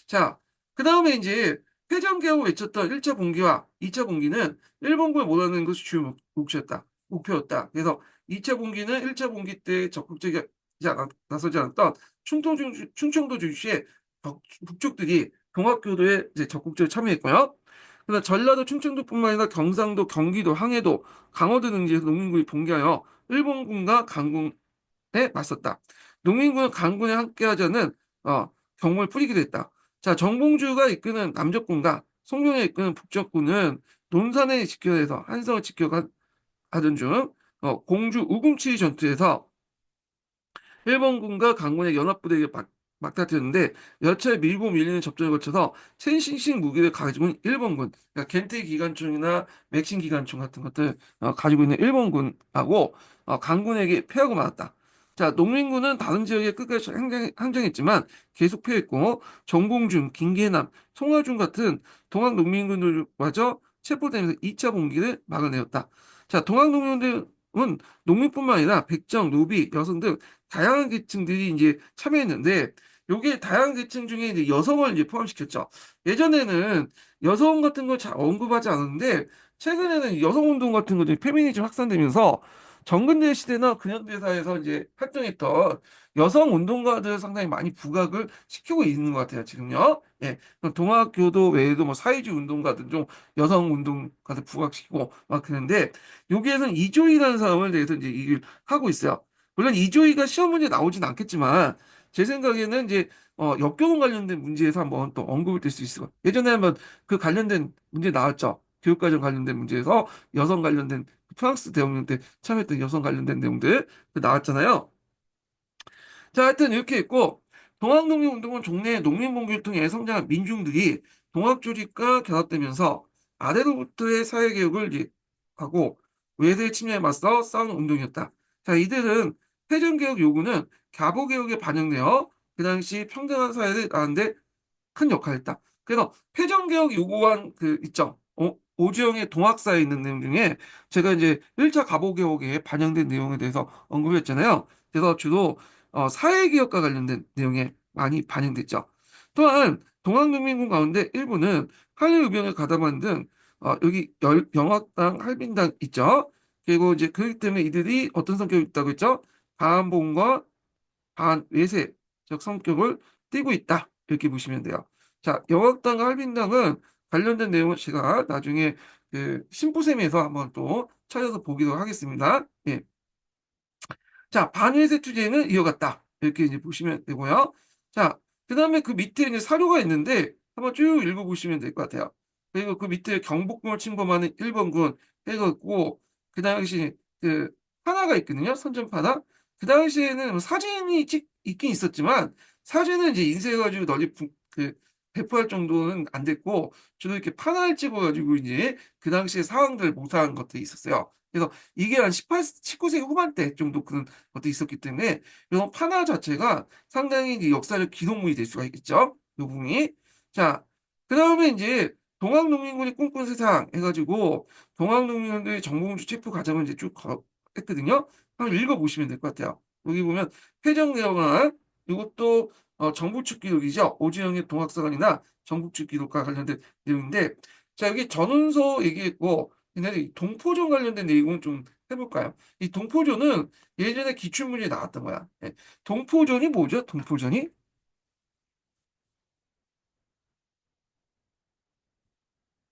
자, 그 다음에 이제 회전개혁을 외쳤던 1차 봉기와 2차 봉기는 일본군을 몰아내는 것이 주요 목표였다. 그래서 2차 봉기는 1차 봉기 때 적극적이지 나서지 않았던 충청도 주시의 북쪽들이 동학교도에 이제 적극적으로 참여했고요. 그다음 전라도 충청도뿐만 아니라 경상도, 경기도, 항해도, 강원도 등지에서 농민군이 봉기하여 일본군과 강군에 맞섰다. 농민군은 강군에 함께하자는 경고를 뿌리기도 했다. 자, 정봉주가 이끄는 남적군과 송병이 이끄는 북적군은 논산에 집결해서 한성을 지켜가던 중 공주 우금치 전투에서 일본군과 강군의 연합부대에 막다트였는데 여차에 밀고 밀리는 접전을 거쳐서 최신식 무기를 가지고 있는 일본군, 그러니까 겐테 기관총이나 맥신 기관총 같은 것들 가지고 있는 일본군하고 강군에게 패하고 말았다. 자, 농민군은 다른 지역에 끝까지 항쟁했지만 계속 패했고 정봉준, 김계남, 송화준 같은 동학 농민군들마저 체포되면서 2차 봉기를 막아내었다. 자, 동학 농민들은 농민뿐만 아니라 백정, 노비, 여성 등 다양한 계층들이 이제 참여했는데 요게 다양한 계층 중에 이제 여성을 이제 포함시켰죠. 예전에는 여성 같은 걸 잘 언급하지 않았는데 최근에는 여성 운동 같은 것들이 페미니즘 확산되면서 정근대 시대나 근현대 사회에서 이제 활동했던 여성 운동가들 상당히 많이 부각을 시키고 있는 것 같아요, 지금요. 예. 동학교도 외에도 뭐 사회주의 운동가들 좀 여성 운동가들 부각시키고 막 그런데 여기에서는 이조희라는 사람을 대해서 이제 얘기를 하고 있어요. 물론 이조희가 시험 문제 나오진 않겠지만 제 생각에는 이제 역교권 관련된 문제에서 한번 또 언급이 될 수 있을 것 같아요. 예전에 한번 그 관련된 문제 나왔죠. 교육과정 관련된 문제에서 여성 관련된 프랑스 대혁명 때 참여했던 여성 관련된 내용들 나왔잖아요. 자, 하여튼 이렇게 있고 동학농민운동은 종래의 농민봉기를 통해 성장한 민중들이 동학조직과 결합되면서 아래로부터의 사회개혁을 이제 하고 외세 침략에 맞서 싸우는 운동이었다. 자, 이들은 회전개혁 요구는 갑오개혁에 반영되어 그 당시 평등한 사회를 낳는데 큰 역할을 했다. 그래서 회전개혁 요구한 그 있죠. 오주영의 동학사에 있는 내용 중에 제가 이제 1차 가보개혁에 반영된 내용에 대해서 언급했잖아요. 그래서 주로 사회개혁과 관련된 내용에 많이 반영됐죠. 또한 동학농민군 가운데 일부는 한일의병을 가담한 등 여기 영학당, 할빈당 있죠. 그리고 이제 그렇기 때문에 이들이 어떤 성격이 있다고 했죠? 반봉과 반외세적 성격을 띠고 있다. 이렇게 보시면 돼요. 자, 영학당과 할빈당은 관련된 내용은 제가 나중에 그 신부셈에서 한번 또 찾아서 보기로 하겠습니다. 예. 자, 반회세 투쟁을 이어갔다. 이렇게 이제 보시면 되고요. 자, 그 다음에 그 밑에 이제 사료가 있는데 한번 쭉 읽어보시면 될 것 같아요. 그리고 그 밑에 경복궁을 침범하는 1번군 해갖고 그 당시 그 판화가 있거든요. 선전판화. 그 당시에는 뭐 사진이 있긴 있었지만 사진은 이제 인쇄해가지고 널리 배포할 정도는 안 됐고 주로 이렇게 판화를 찍어가지고 이제 그 당시의 상황들을 모사한 것들이 있었어요. 그래서 이게 한 19세기 후반대 정도 그런 것도 있었기 때문에 이런 판화 자체가 상당히 이제 역사적 기록물이 될 수가 있겠죠. 이 부분이. 자, 그 다음에 이제 동학농민군이 꿈꾼 세상 해가지고 동학농민군들이 정봉주 체포 과정을 이제 쭉 했거든요. 한번 읽어보시면 될 것 같아요. 여기 보면 회정내용은 이것도 정부 측 기록이죠. 오지영의 동학사관이나 정부 측 기록과 관련된 내용인데 자, 여기 전운서 얘기했고 근데 이 동포전 관련된 내용은 좀 해볼까요? 이 동포전은 예전에 기출문제에 나왔던 거야. 예. 동포전이 뭐죠? 동포전이?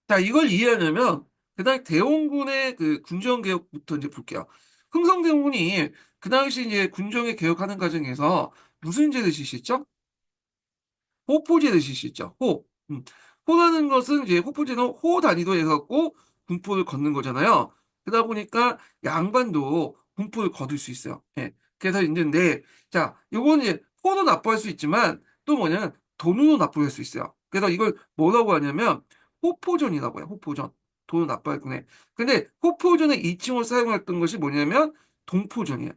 자, 이걸 이해하려면 그다음 대원군의 그 군정 개혁부터 이제 볼게요. 흥성대원군이 그 당시 이제 군정의 개혁하는 과정에서 무슨 제를 실시했죠? 호포제를 실시했죠. 호. 호라는 것은 이제 호포제는 호 단위로 해갖고 분포를 걷는 거잖아요. 그러다 보니까 양반도 분포를 거둘 수 있어요. 예. 그래서 있는데, 자, 요건 이제 호도 납부할 수 있지만 또 뭐냐면 돈으로 납부할 수 있어요. 그래서 이걸 뭐라고 하냐면 호포전이라고 해요. 호포전. 돈을 납부할 거네. 근데 호포전의 이칭을 사용했던 것이 뭐냐면 동포전이에요.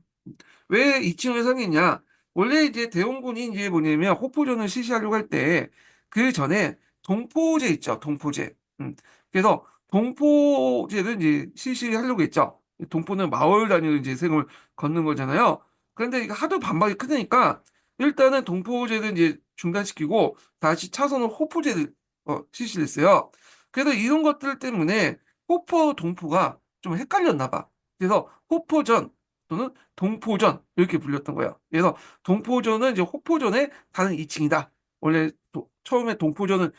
왜 이칭을 사용했냐? 원래 이제 대원군이 이제 뭐냐면 호포전을 실시하려고 할 때 그 전에 동포제 있죠. 동포제. 그래서 동포제를 이제 실시하려고 했죠. 동포는 마을 단위로 이제 생을 걷는 거잖아요. 그런데 이거 하도 반박이 크니까 일단은 동포제를 이제 중단시키고 다시 차선을 호포제를 실시를 했어요. 그래서 이런 것들 때문에 호포 동포가 좀 헷갈렸나 봐. 그래서 호포전 또는 동포전 이렇게 불렸던 거예요. 그래서 동포전은 이제 호포전의 다른 이칭이다. 원래 처음에 동포제는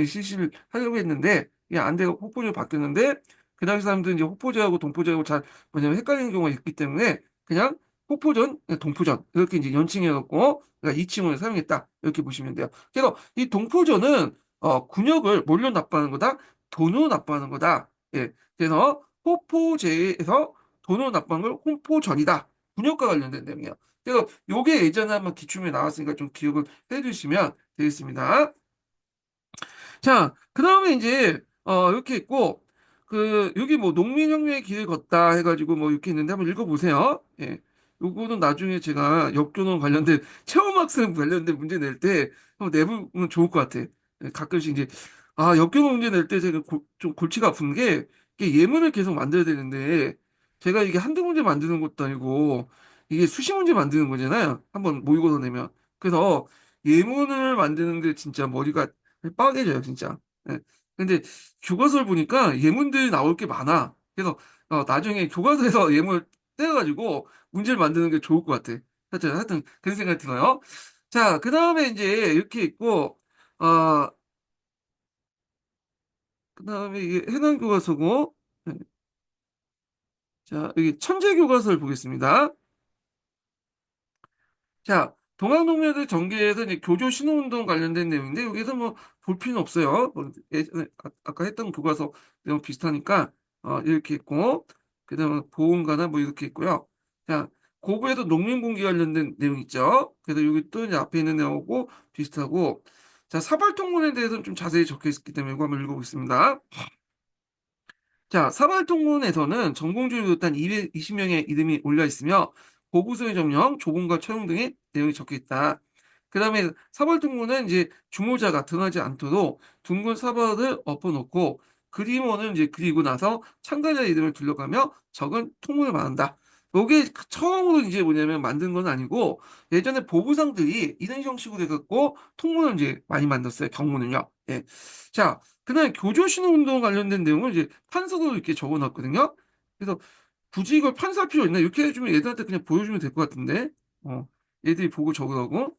실시를 하려고 했는데 이게 안 되고 호포제로 바뀌었는데 그 당시 사람들은 이제 호포제하고 동포제하고 잘 뭐냐면 헷갈리는 경우가 있기 때문에 그냥 호포전, 그냥 동포전 이렇게 이제 연칭해갖고 그러니까 이칭을 사용했다 이렇게 보시면 돼요. 그래서 이 동포전은 군역을 뭘로 납부하는 거다? 돈으로 납부하는 거다. 예. 그래서 호포제에서 돈으로 납부한 걸 홍포전이다. 군역과 관련된 내용이에요. 그래서 요게 예전에 한번 기출문에 나왔으니까 좀 기억을 해두시면 되겠습니다. 자, 그 다음에 이제, 이렇게 있고, 여기 뭐, 농민혁명의 길을 걷다 해가지고 뭐, 이렇게 있는데 한번 읽어보세요. 예. 요거는 나중에 제가 역교농 관련된, 체험학생 관련된 문제 낼 때, 한번 내보면 좋을 것 같아. 예, 가끔씩 이제, 역교농 문제 낼 때 제가 좀 골치가 아픈 게, 이게 예문을 계속 만들어야 되는데, 제가 이게 한두 문제 만드는 것도 아니고, 이게 수십 문제 만드는 거잖아요. 한번 모의고사 내면. 그래서 예문을 만드는데 진짜 머리가 빠개져요, 진짜. 예. 근데 교과서를 보니까 예문들이 나올 게 많아. 그래서 나중에 교과서에서 예문을 떼가지고 문제를 만드는 게 좋을 것 같아. 하여튼 그런 생각이 들어요. 자, 그 다음에 이제 이렇게 있고, 어, 그 다음에 이게 해당 교과서고, 예. 자, 여기 천재 교과서를 보겠습니다. 자, 동학농민들 전개에서 이제 교조 신호운동 관련된 내용인데 여기서 뭐 볼 필요는 없어요. 뭐 예전에 까 했던 교과서 내용 비슷하니까 이렇게 있고 그다음에 보험가나 뭐 이렇게 있고요. 자, 고구에도 농민분기 관련된 내용 있죠. 그래서 여기 또 이제 앞에 있는 내용하고 비슷하고 자, 사발통문에 대해서는 좀 자세히 적혀 있기 때문에 이거 한번 읽어보겠습니다. 자, 사발통문에서는 정봉주를 비롯한 220명의 이름이 올려 있으며 보부소의 점령, 조공과 처형 등의 내용이 적혀 있다. 그 다음에 사발통문은 이제 주모자가 등하지 않도록 둥근 사발을 엎어놓고 그림원을 이제 그리고 나서 참가자 이름을 둘러가며 적은 통문을 말한다. 요게 처음으로 이제 뭐냐면 만든 건 아니고 예전에 보부상들이 이런 형식으로 해갖고 통문을 이제 많이 만들었어요. 경문을요. 예. 자, 그다음에 교조신호 운동 관련된 내용을 이제 판서도 이렇게 적어놨거든요. 그래서 굳이 이걸 판사할 필요 있나? 이렇게 해주면 얘들한테 그냥 보여주면 될 것 같은데. 얘들이 보고 적으라고.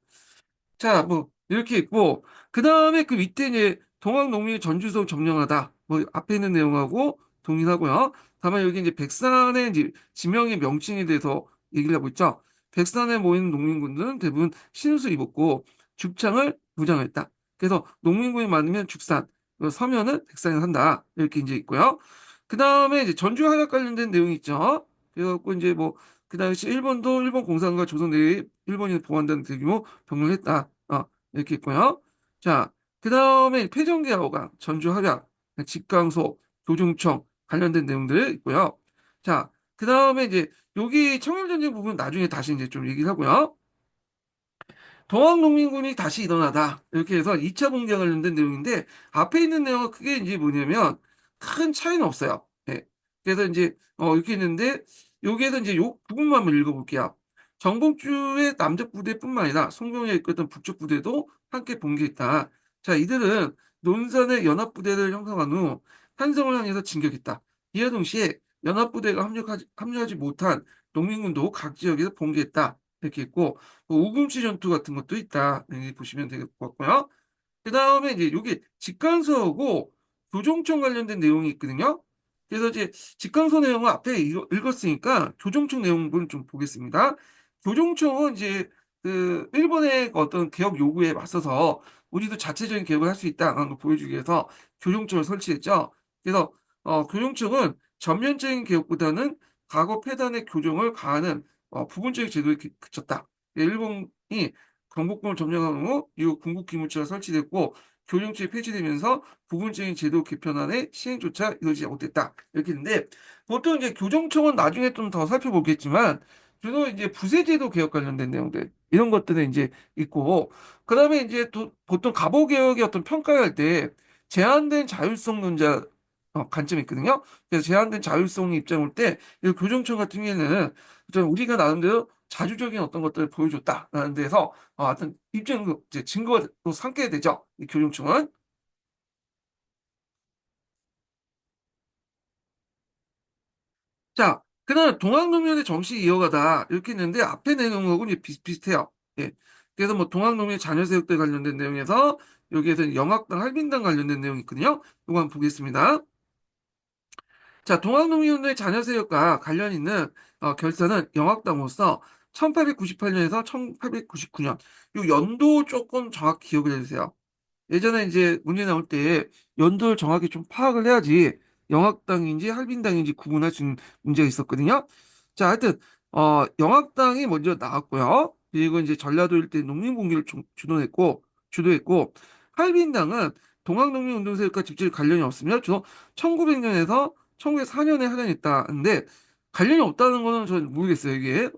자, 뭐 이렇게 있고 그 다음에 그 밑에 이제 동학농민의 전주석 점령하다. 뭐 앞에 있는 내용하고 동일하고요. 다만 여기 이제 백산의 이제 지명의 명칭에 대해서 얘기를 하고 있죠. 백산에 모이는 농민군들은 대부분 신옷을 입었고 죽창을 무장했다. 그래서 농민군이 많으면 죽산, 그리고 서면은 백산에 산다. 이렇게 이제 있고요. 그 다음에 이제 전주 활약 관련된 내용이 있죠. 그래갖고 이제 뭐 그 당시 일본도 일본 공산과 조선 내에 일본인을 보호한다는 대규모 병력을 했다. 이렇게 있고요. 자, 그 다음에 패전개혁과 전주합약, 직강소, 교종청 관련된 내용들 있고요. 자, 그 다음에 이제 여기 청일전쟁 부분 나중에 다시 이제 좀 얘기를 하고요. 동학농민군이 다시 일어나다. 이렇게 해서 2차 봉기와 관련된 내용인데, 앞에 있는 내용은 크게 이제 뭐냐면, 큰 차이는 없어요. 예. 그래서 이제, 이렇게 있는데, 여기에서 이제 요 부분만 한번 읽어볼게요. 정봉주의 남쪽 부대뿐만 아니라 송병호가 이끌었던 북쪽 부대도 함께 봉기했다. 자, 이들은 논산의 연합부대를 형성한 후 한성을 향해서 진격했다. 이와 동시에 연합부대가 합류하지 못한 농민군도 각 지역에서 봉기했다. 이렇게 있고, 뭐 우금치 전투 같은 것도 있다. 여기 보시면 될 것 같고요. 그 다음에 이제 여기 직관서하고 교종청 관련된 내용이 있거든요. 그래서 이제 직관서 내용은 앞에 읽었으니까 교종청 내용을 좀 보겠습니다. 교종청은 이제 그 일본의 어떤 개혁 요구에 맞서서 우리도 자체적인 개혁을 할 수 있다는 걸 보여주기 위해서 교종청을 설치했죠. 그래서 교종청은 전면적인 개혁보다는 과거 폐단의 교정을 가하는 부분적인 제도에 그쳤다. 일본이 경복궁을 점령한 후 이후 궁극기무처가 설치됐고 교정청이 폐지되면서 부분적인 제도 개편안의 시행조차 이루어지지 못했다. 이렇게 있는데 보통 이제 교정청은 나중에 좀 더 살펴보겠지만 주로 이제 부세제도 개혁 관련된 내용들 이런 것들에 이제 있고 그다음에 이제 보통 갑오개혁의 어떤 평가를 할 때 제한된 자율성 논자 관점이 있거든요. 그래서 제한된 자율성 입장 올 때 이 교정청 같은 경우에는 좀 우리가 나름대로 자주적인 어떤 것들을 보여줬다라는 데서 어떤 입증 이제 증거로 삼게 되죠. 이 교정청은. 자, 그다음 동학농민의 정치 이어가다 이렇게 있는데 앞에 내용하고 이제 비슷비슷해요. 예. 그래서 뭐 동학농민 자녀세력들 관련된 내용에서 여기에서 영학당, 할빈당 관련된 내용이 있거든요. 이거 한번 보겠습니다. 자, 동학농민운동의 자녀세력과 관련 있는 결사는 영학당으로서 1898년에서 1899년. 이 연도 조금 정확히 기억을 해주세요. 예전에 이제 문제 나올 때 연도를 정확히 좀 파악을 해야지 영학당인지 할빈당인지 구분할 수 있는 문제가 있었거든요. 자, 하여튼 영학당이 먼저 나왔고요. 그리고 이제 전라도 일대 농민공기를 주도했고 할빈당은 동학농민운동세력과 직접 관련이 없으며 주로 1900년에서 1904년에 활동했다는데 관련이 없다는 거는 저는 모르겠어요. 이게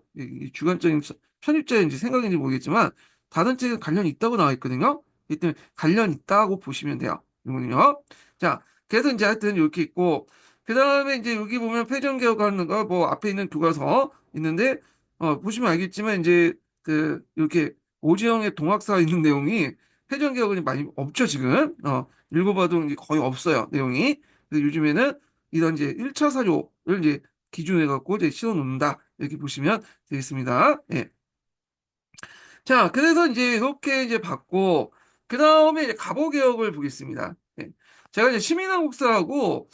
주관적인 편입자인지 생각인지 모르겠지만 다른 책에 관련이 있다고 나와 있거든요. 이 때문에 관련 있다고 보시면 돼요. 이거는요. 자, 그래서 이제 하여튼 이렇게 있고, 그 다음에 이제 여기 보면 패전개혁하는 거, 뭐 앞에 있는 교과서 있는데, 보시면 알겠지만 이제 이렇게 오지영의 동학사 있는 내용이 패전개혁은 많이 없죠, 지금. 읽어봐도 이제 거의 없어요, 내용이. 그래서 요즘에는 이런 이제 1차 사료를 이제 기준으로 해갖고 이제 실어 놓는다. 이렇게 보시면 되겠습니다. 예. 자, 그래서 이제 이렇게 이제 받고, 그 다음에 이제 갑오개혁을 보겠습니다. 네. 제가 이제 시민한국사하고,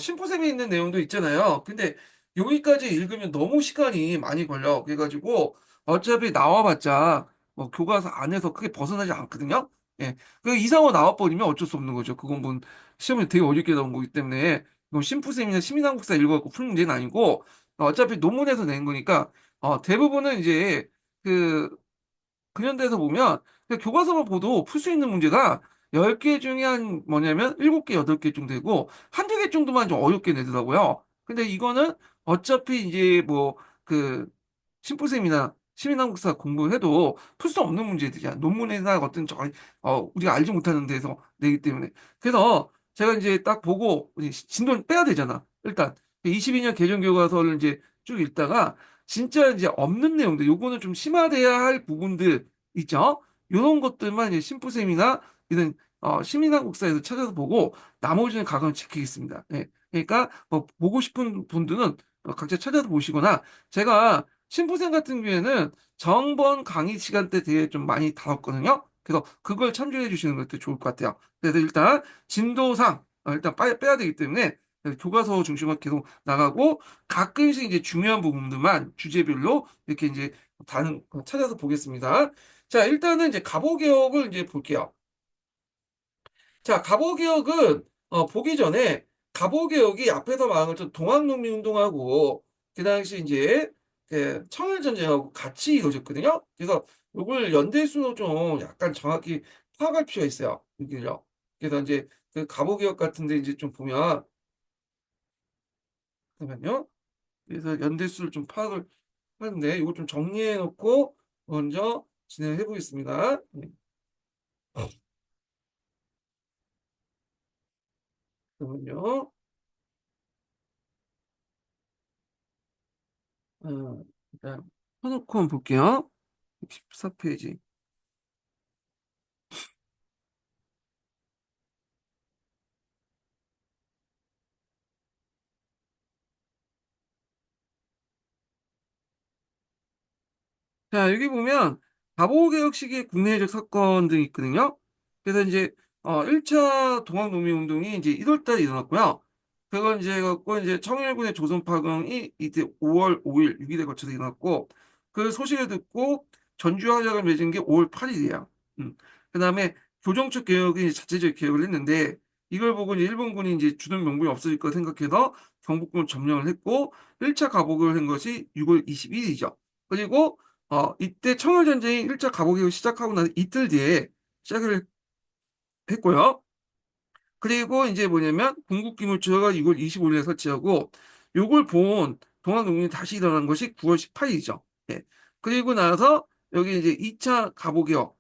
심포샘이 있는 내용도 있잖아요. 근데 여기까지 읽으면 너무 시간이 많이 걸려. 그래가지고, 어차피 나와봤자, 뭐, 교과서 안에서 크게 벗어나지 않거든요. 예. 그 이상으로 나와버리면 어쩔 수 없는 거죠. 그건 뭐, 시험에 되게 어렵게 나온 거기 때문에, 이건 심포샘이나 시민한국사 읽어갖고 푸는 문제는 아니고, 어차피 논문에서 낸 거니까, 대부분은 이제, 그, 근현대에서 보면 그냥 교과서만 보도 풀 수 있는 문제가 10개 중에 한 뭐냐면 7개, 8개 정도 되고 한두 개 정도만 좀 어렵게 내더라고요. 근데 이거는 어차피 이제 뭐 그 심플쌤이나 시민한국사 공부해도 풀 수 없는 문제들이야. 논문이나 어떤 우리가 알지 못하는 데서 내기 때문에. 그래서 제가 이제 딱 보고 진도를 빼야 되잖아. 일단 22년 개정교과서를 이제 쭉 읽다가 진짜 이제 없는 내용들, 요거는 좀 심화돼야 할 부분들 있죠. 요런 것들만 이제 심부셈이나 이런 시민한국사에서 찾아서 보고 나머지는 가감 지키겠습니다. 예. 그러니까 뭐 보고 싶은 분들은 각자 찾아서 보시거나 제가 심부셈 같은 경우에는 정번 강의 시간대 되게 좀 많이 다뤘거든요. 그래서 그걸 참조해 주시는 것도 좋을 것 같아요. 그래서 일단 진도상 일단 빼야 되기 때문에 교과서 중심으로 계속 나가고 가끔씩 이제 중요한 부분들만 주제별로 이렇게 이제 다른 찾아서 보겠습니다. 자, 일단은 이제 갑오개혁을 이제 볼게요. 자, 갑오개혁은 보기 전에 갑오개혁이 앞에서 말한 것처럼 동학농민운동하고 그 당시 이제 그 청일전쟁하고 같이 이루어졌거든요. 그래서 이걸 연대수로 좀 약간 정확히 파악할 필요가 있어요. 이게요. 그래서 이제 그 갑오개혁 같은데 이제 좀 보면 잠깐만요. 그래서 연대수를 좀 파악을 하는데 이거 좀 정리해 놓고 먼저 진행해 보겠습니다. 네, 잠깐만요. 일단 켜놓고 한번 볼게요. 14페이지. 자, 여기 보면 갑오개혁 시기의 국내적 사건들이 있거든요. 그래서 이제 1차 동학농민운동이 이제 1월 달에 일어났고요. 그건 이제 갖고 이제 청일군의 조선파병이 이때 5월 5일, 6일에 걸쳐서 일어났고 그 소식을 듣고 전주화작을 맺은 게 5월 8일이에요. 그다음에 교정적 개혁이 이제 자체적 개혁을 했는데 이걸 보고 이제 일본군이 이제 주둔 명분이 없어질 거 생각해서 경복궁을 점령을 했고 1차 가복을 한 것이 6월 21일이죠. 그리고 이때 청일전쟁이 1차 가보기를 시작하고 나서 이틀 뒤에 시작을 했고요. 그리고 이제 뭐냐면 궁극기물처가 6월 25일에 설치하고 요걸 본 동학농민이 다시 일어난 것이 9월 18일이죠. 예. 그리고 나서 여기 이제 2차 가보기요.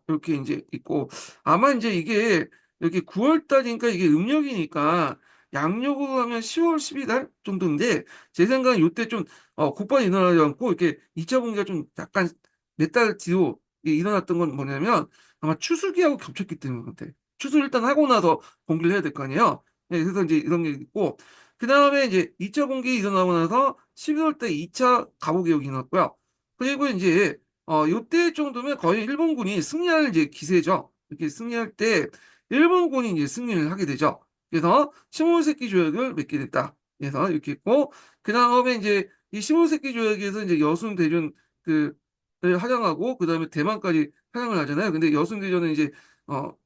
이렇게 이제 있고 아마 이제 이게 여기 9월 달이니까 이게 음력이니까 양력으로 하면 10월 12달 정도인데 제 생각엔 이때 좀 곧바로 일어나지 않고 이렇게 2차 분기가 좀 약간 몇 달 뒤로 일어났던 건 뭐냐면 아마 추수기하고 겹쳤기 때문인 것 같아요. 추수를 일단 하고 나서 공개를 해야 될 거 아니에요. 네, 그래서 이제 이런 게 있고, 그 다음에 이제 2차 공개 일어나고 나서 12월 때 2차 가보 개혁이 일어났고요. 그리고 이제, 요때 정도면 거의 일본군이 승리할 이제 기세죠. 이렇게 승리할 때 일본군이 이제 승리를 하게 되죠. 그래서 15세기 조약을 맺게 됐다. 그래서 이렇게 있고, 그 다음에 이제 이 15세기 조약에서 이제 여순 대전 그, 를 하장하고, 그 다음에 대만까지 하장을 하잖아요. 근데 여순 대전은 이제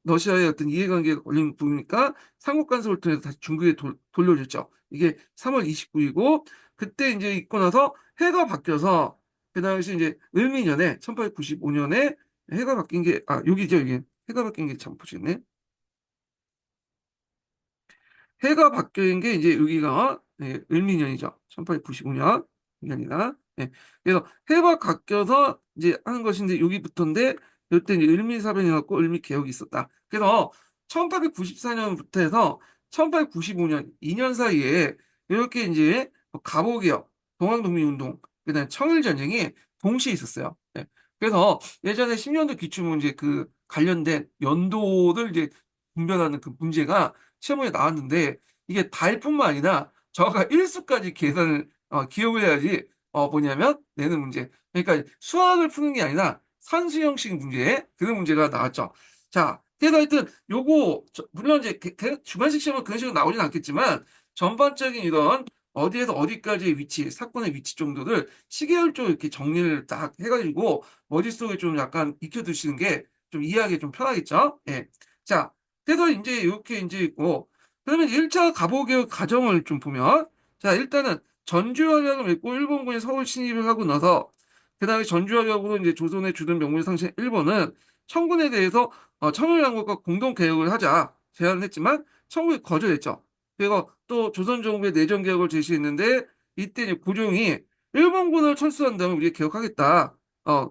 러시아의 어떤 이해관계가 걸린 부분이니까 삼국 간섭을 통해서 다시 중국에 돌려줬죠. 이게 3월 29일이고 그때 이제 있고 나서 해가 바뀌어서 그 당시 이제 을미년에 1895년에 해가 바뀐 게 여기죠 여기 해가 바뀐 게 참 보시겠네. 해가 바뀐 게 이제 여기가 을미년이죠. 1895년 년이나. 그래서 해가 바뀌어서 이제 하는 것인데 여기부터인데 이때 이제 을미사변이 고 을미개혁이 있었다. 그래서 1894년부터 해서 1895년 2년 사이에 이렇게 이제 갑오개혁, 동학농민운동, 그다음에 청일전쟁이 동시에 있었어요. 그래서 예전에 10년도 기출문제 그 관련된 연도를 이제 분별하는 그 문제가 시험에 나왔는데 이게 달뿐만 아니라 저가 일수까지 계산을 기억을 해야지 뭐냐면 내는 문제. 그러니까 수학을 푸는 게 아니라 산수 형식 문제 그런 문제가 나왔죠. 자, 그래서 하여튼 요거 물론 이제 주관식 시험은 그런 식으로 나오진 않겠지만 전반적인 이런 어디에서 어디까지의 위치, 사건의 위치 정도를 시계열적으로 이렇게 정리를 딱 해가지고 머릿속에 좀 약간 익혀두시는 게 좀 이해하기 좀 편하겠죠? 예. 자, 그래서 이제 이렇게 이제 있고, 그러면 1차 갑오개혁 과정을 좀 보면, 자, 일단은 전주화력을 맺고 일본군이 서울 침입을 하고 나서, 그 다음에 전주화력으로 이제 조선의 주둔 명분을 상실한 일본은 청군에 대해서 청일양국과 공동 개혁을 하자 제안을 했지만, 청군이 거절했죠. 그리고 또 조선 정부의 내정 개혁을 제시했는데, 이때 이제 고종이 일본군을 철수한다면 우리 개혁하겠다.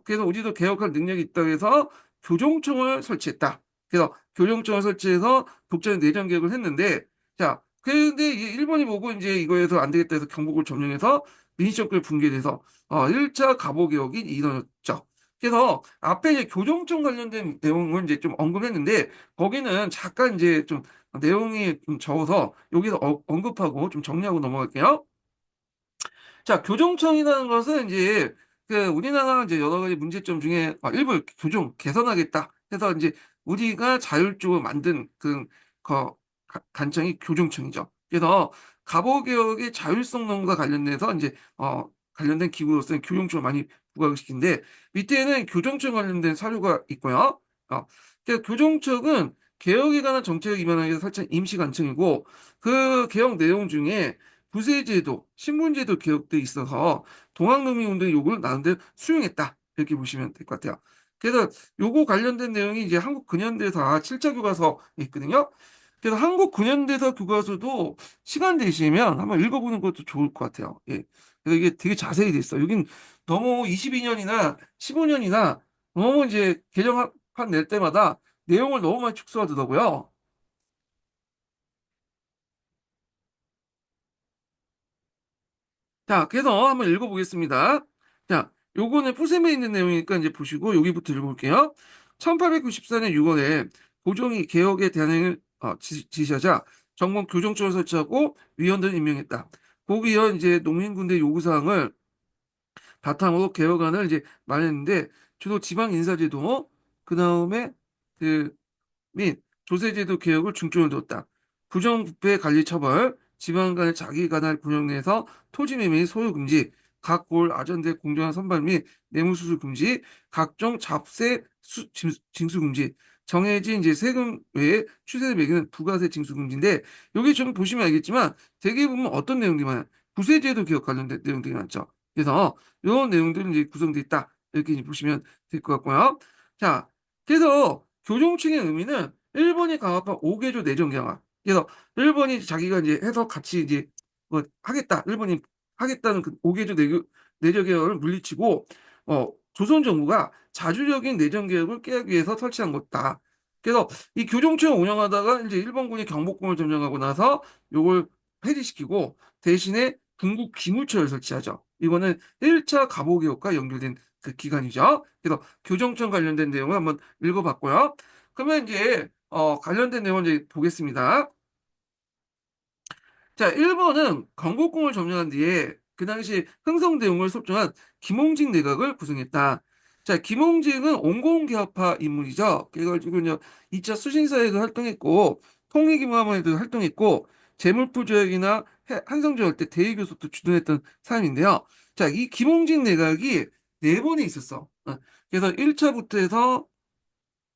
그래서 우리도 개혁할 능력이 있다고 해서 교정청을 설치했다. 그래서 교정청을 설치해서 독자적 내정 개혁을 했는데, 자, 근데 이 일본이 보고 이제 이거에서 안 되겠다 해서 경복을 점령해서 민주정권이 붕괴돼서 1차 갑오개혁이 이뤄졌죠. 그래서 앞에 이제 교정청 관련된 내용을 이제 좀 언급했는데 거기는 잠깐 이제 좀 내용이 좀 적어서 여기서 언급하고 좀 정리하고 넘어갈게요. 자, 교정청이라는 것은 이제 그 우리나라 이제 여러 가지 문제점 중에 일부 교정 개선하겠다 해서 이제 우리가 자율적으로 만든 간청이 교정청이죠. 그래서 갑오개혁의 자율성 논과 관련돼서 이제 관련된 기구로서는 교정청을 많이 부각을 시키는데 밑에는 교정청 관련된 사료가 있고요. 그래서 교정청은 개혁에 관한 정책을 기반하기 위해서 설치한 임시관청이고 그 개혁 내용 중에 부세제도, 신분제도 개혁돼 있어서 동학농민운동의 요구를 나름대로 수용했다. 이렇게 보시면 될 것 같아요. 그래서 요거 관련된 내용이 이제 한국 근현대사 7차 교과서에 있거든요. 그래서 한국 근현대사 교과서도 시간 되시면 한번 읽어보는 것도 좋을 것 같아요. 예. 그래서 이게 되게 자세히 돼 있어요. 여긴 너무 22년이나 15년이나 너무 이제 개정판 낼 때마다 내용을 너무 많이 축소하더라고요. 자, 그래서 한번 읽어보겠습니다. 자, 요거는 풀셈에 있는 내용이니까 이제 보시고 여기부터 읽어볼게요. 1894년 6월에 고종이 개혁의 대안을 지시하자 정권 교정청을 설치하고 위원들을 임명했다. 고기현 이제 농민군대 요구사항을 바탕으로 개혁안을 이제 마련했는데 주로 지방 인사제도 그다음에 그 및 조세제도 개혁을 중점을 뒀다. 부정부패 관리 처벌, 지방 간의 자기 관할 구역 내에서 토지 매매 소유 금지, 각 골 아전대 공정한 선발 및 뇌물수수 금지, 각종 잡세 징수 금지, 정해진 이제 세금 외에 추세를 매기는 부가세 징수 금지인데 여기 좀 보시면 알겠지만 되게 보면 어떤 내용들이 많아요. 부세제도 개혁 관련된 내용들이 많죠. 그래서 이런 내용들은 이제 구성되어 있다. 이렇게 이제 보시면 될 것 같고요. 자, 그래서 교종층의 의미는 일본이 강압한 5개조 내정 강화. 그래서 일본이 자기가 이제 해서 같이 이제 뭐 하겠다. 일본이 하겠다는 그 5개조 내정 개혁을 물리치고 조선 정부가 자주적인 내정 개혁을 깨기 위해서 설치한 것다. 그래서 이 교종청을 운영하다가 이제 일본군이 경복궁을 점령하고 나서 요걸 폐지시키고 대신에 중국 기무처를 설치하죠. 이거는 1차 갑오개혁과 연결된 그 기간이죠. 그래서 교정청 관련된 내용을 한번 읽어봤고요. 그러면 이제 관련된 내용 이제 보겠습니다. 자, 1번은 경복궁을 점령한 뒤에 그 당시 흥성대원을 속정한 김홍직 내각을 구성했다. 자, 김홍직은 온공개혁파 인물이죠. 그래가지고 이제 2차 수신사에도 활동했고 통일기무함에도 활동했고 재물포조약이나 한성조약 때 대의교섭도 주도했던 사람인데요. 자, 이 김홍직 내각이 네 번이 있었어. 그래서 1차부터 해서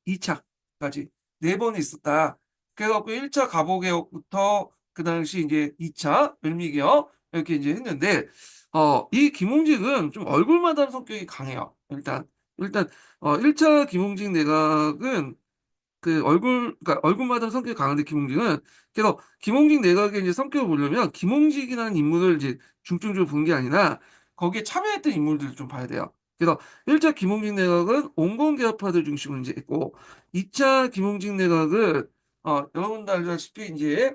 2차까지 네 번이 있었다. 그래갖고 1차 갑오개혁부터 그 당시 이제 2차 을미개혁 이렇게 이제 했는데 이 김홍직은 좀 얼굴마다는 성격이 강해요. 일단 1차 김홍직 내각은 그러니까 얼굴마다 성격이 강한데 김홍직은 그래서 김홍직 내각의 이제 성격을 보려면 김홍직이라는 인물을 이제 중점적으로 보는 게 아니라 거기에 참여했던 인물들을 좀 봐야 돼요. 그래서 1차 김홍직 내각은 온건개혁파들 중심으로 이제 했고 2차 김홍직 내각은 여러분도 알다시피 이제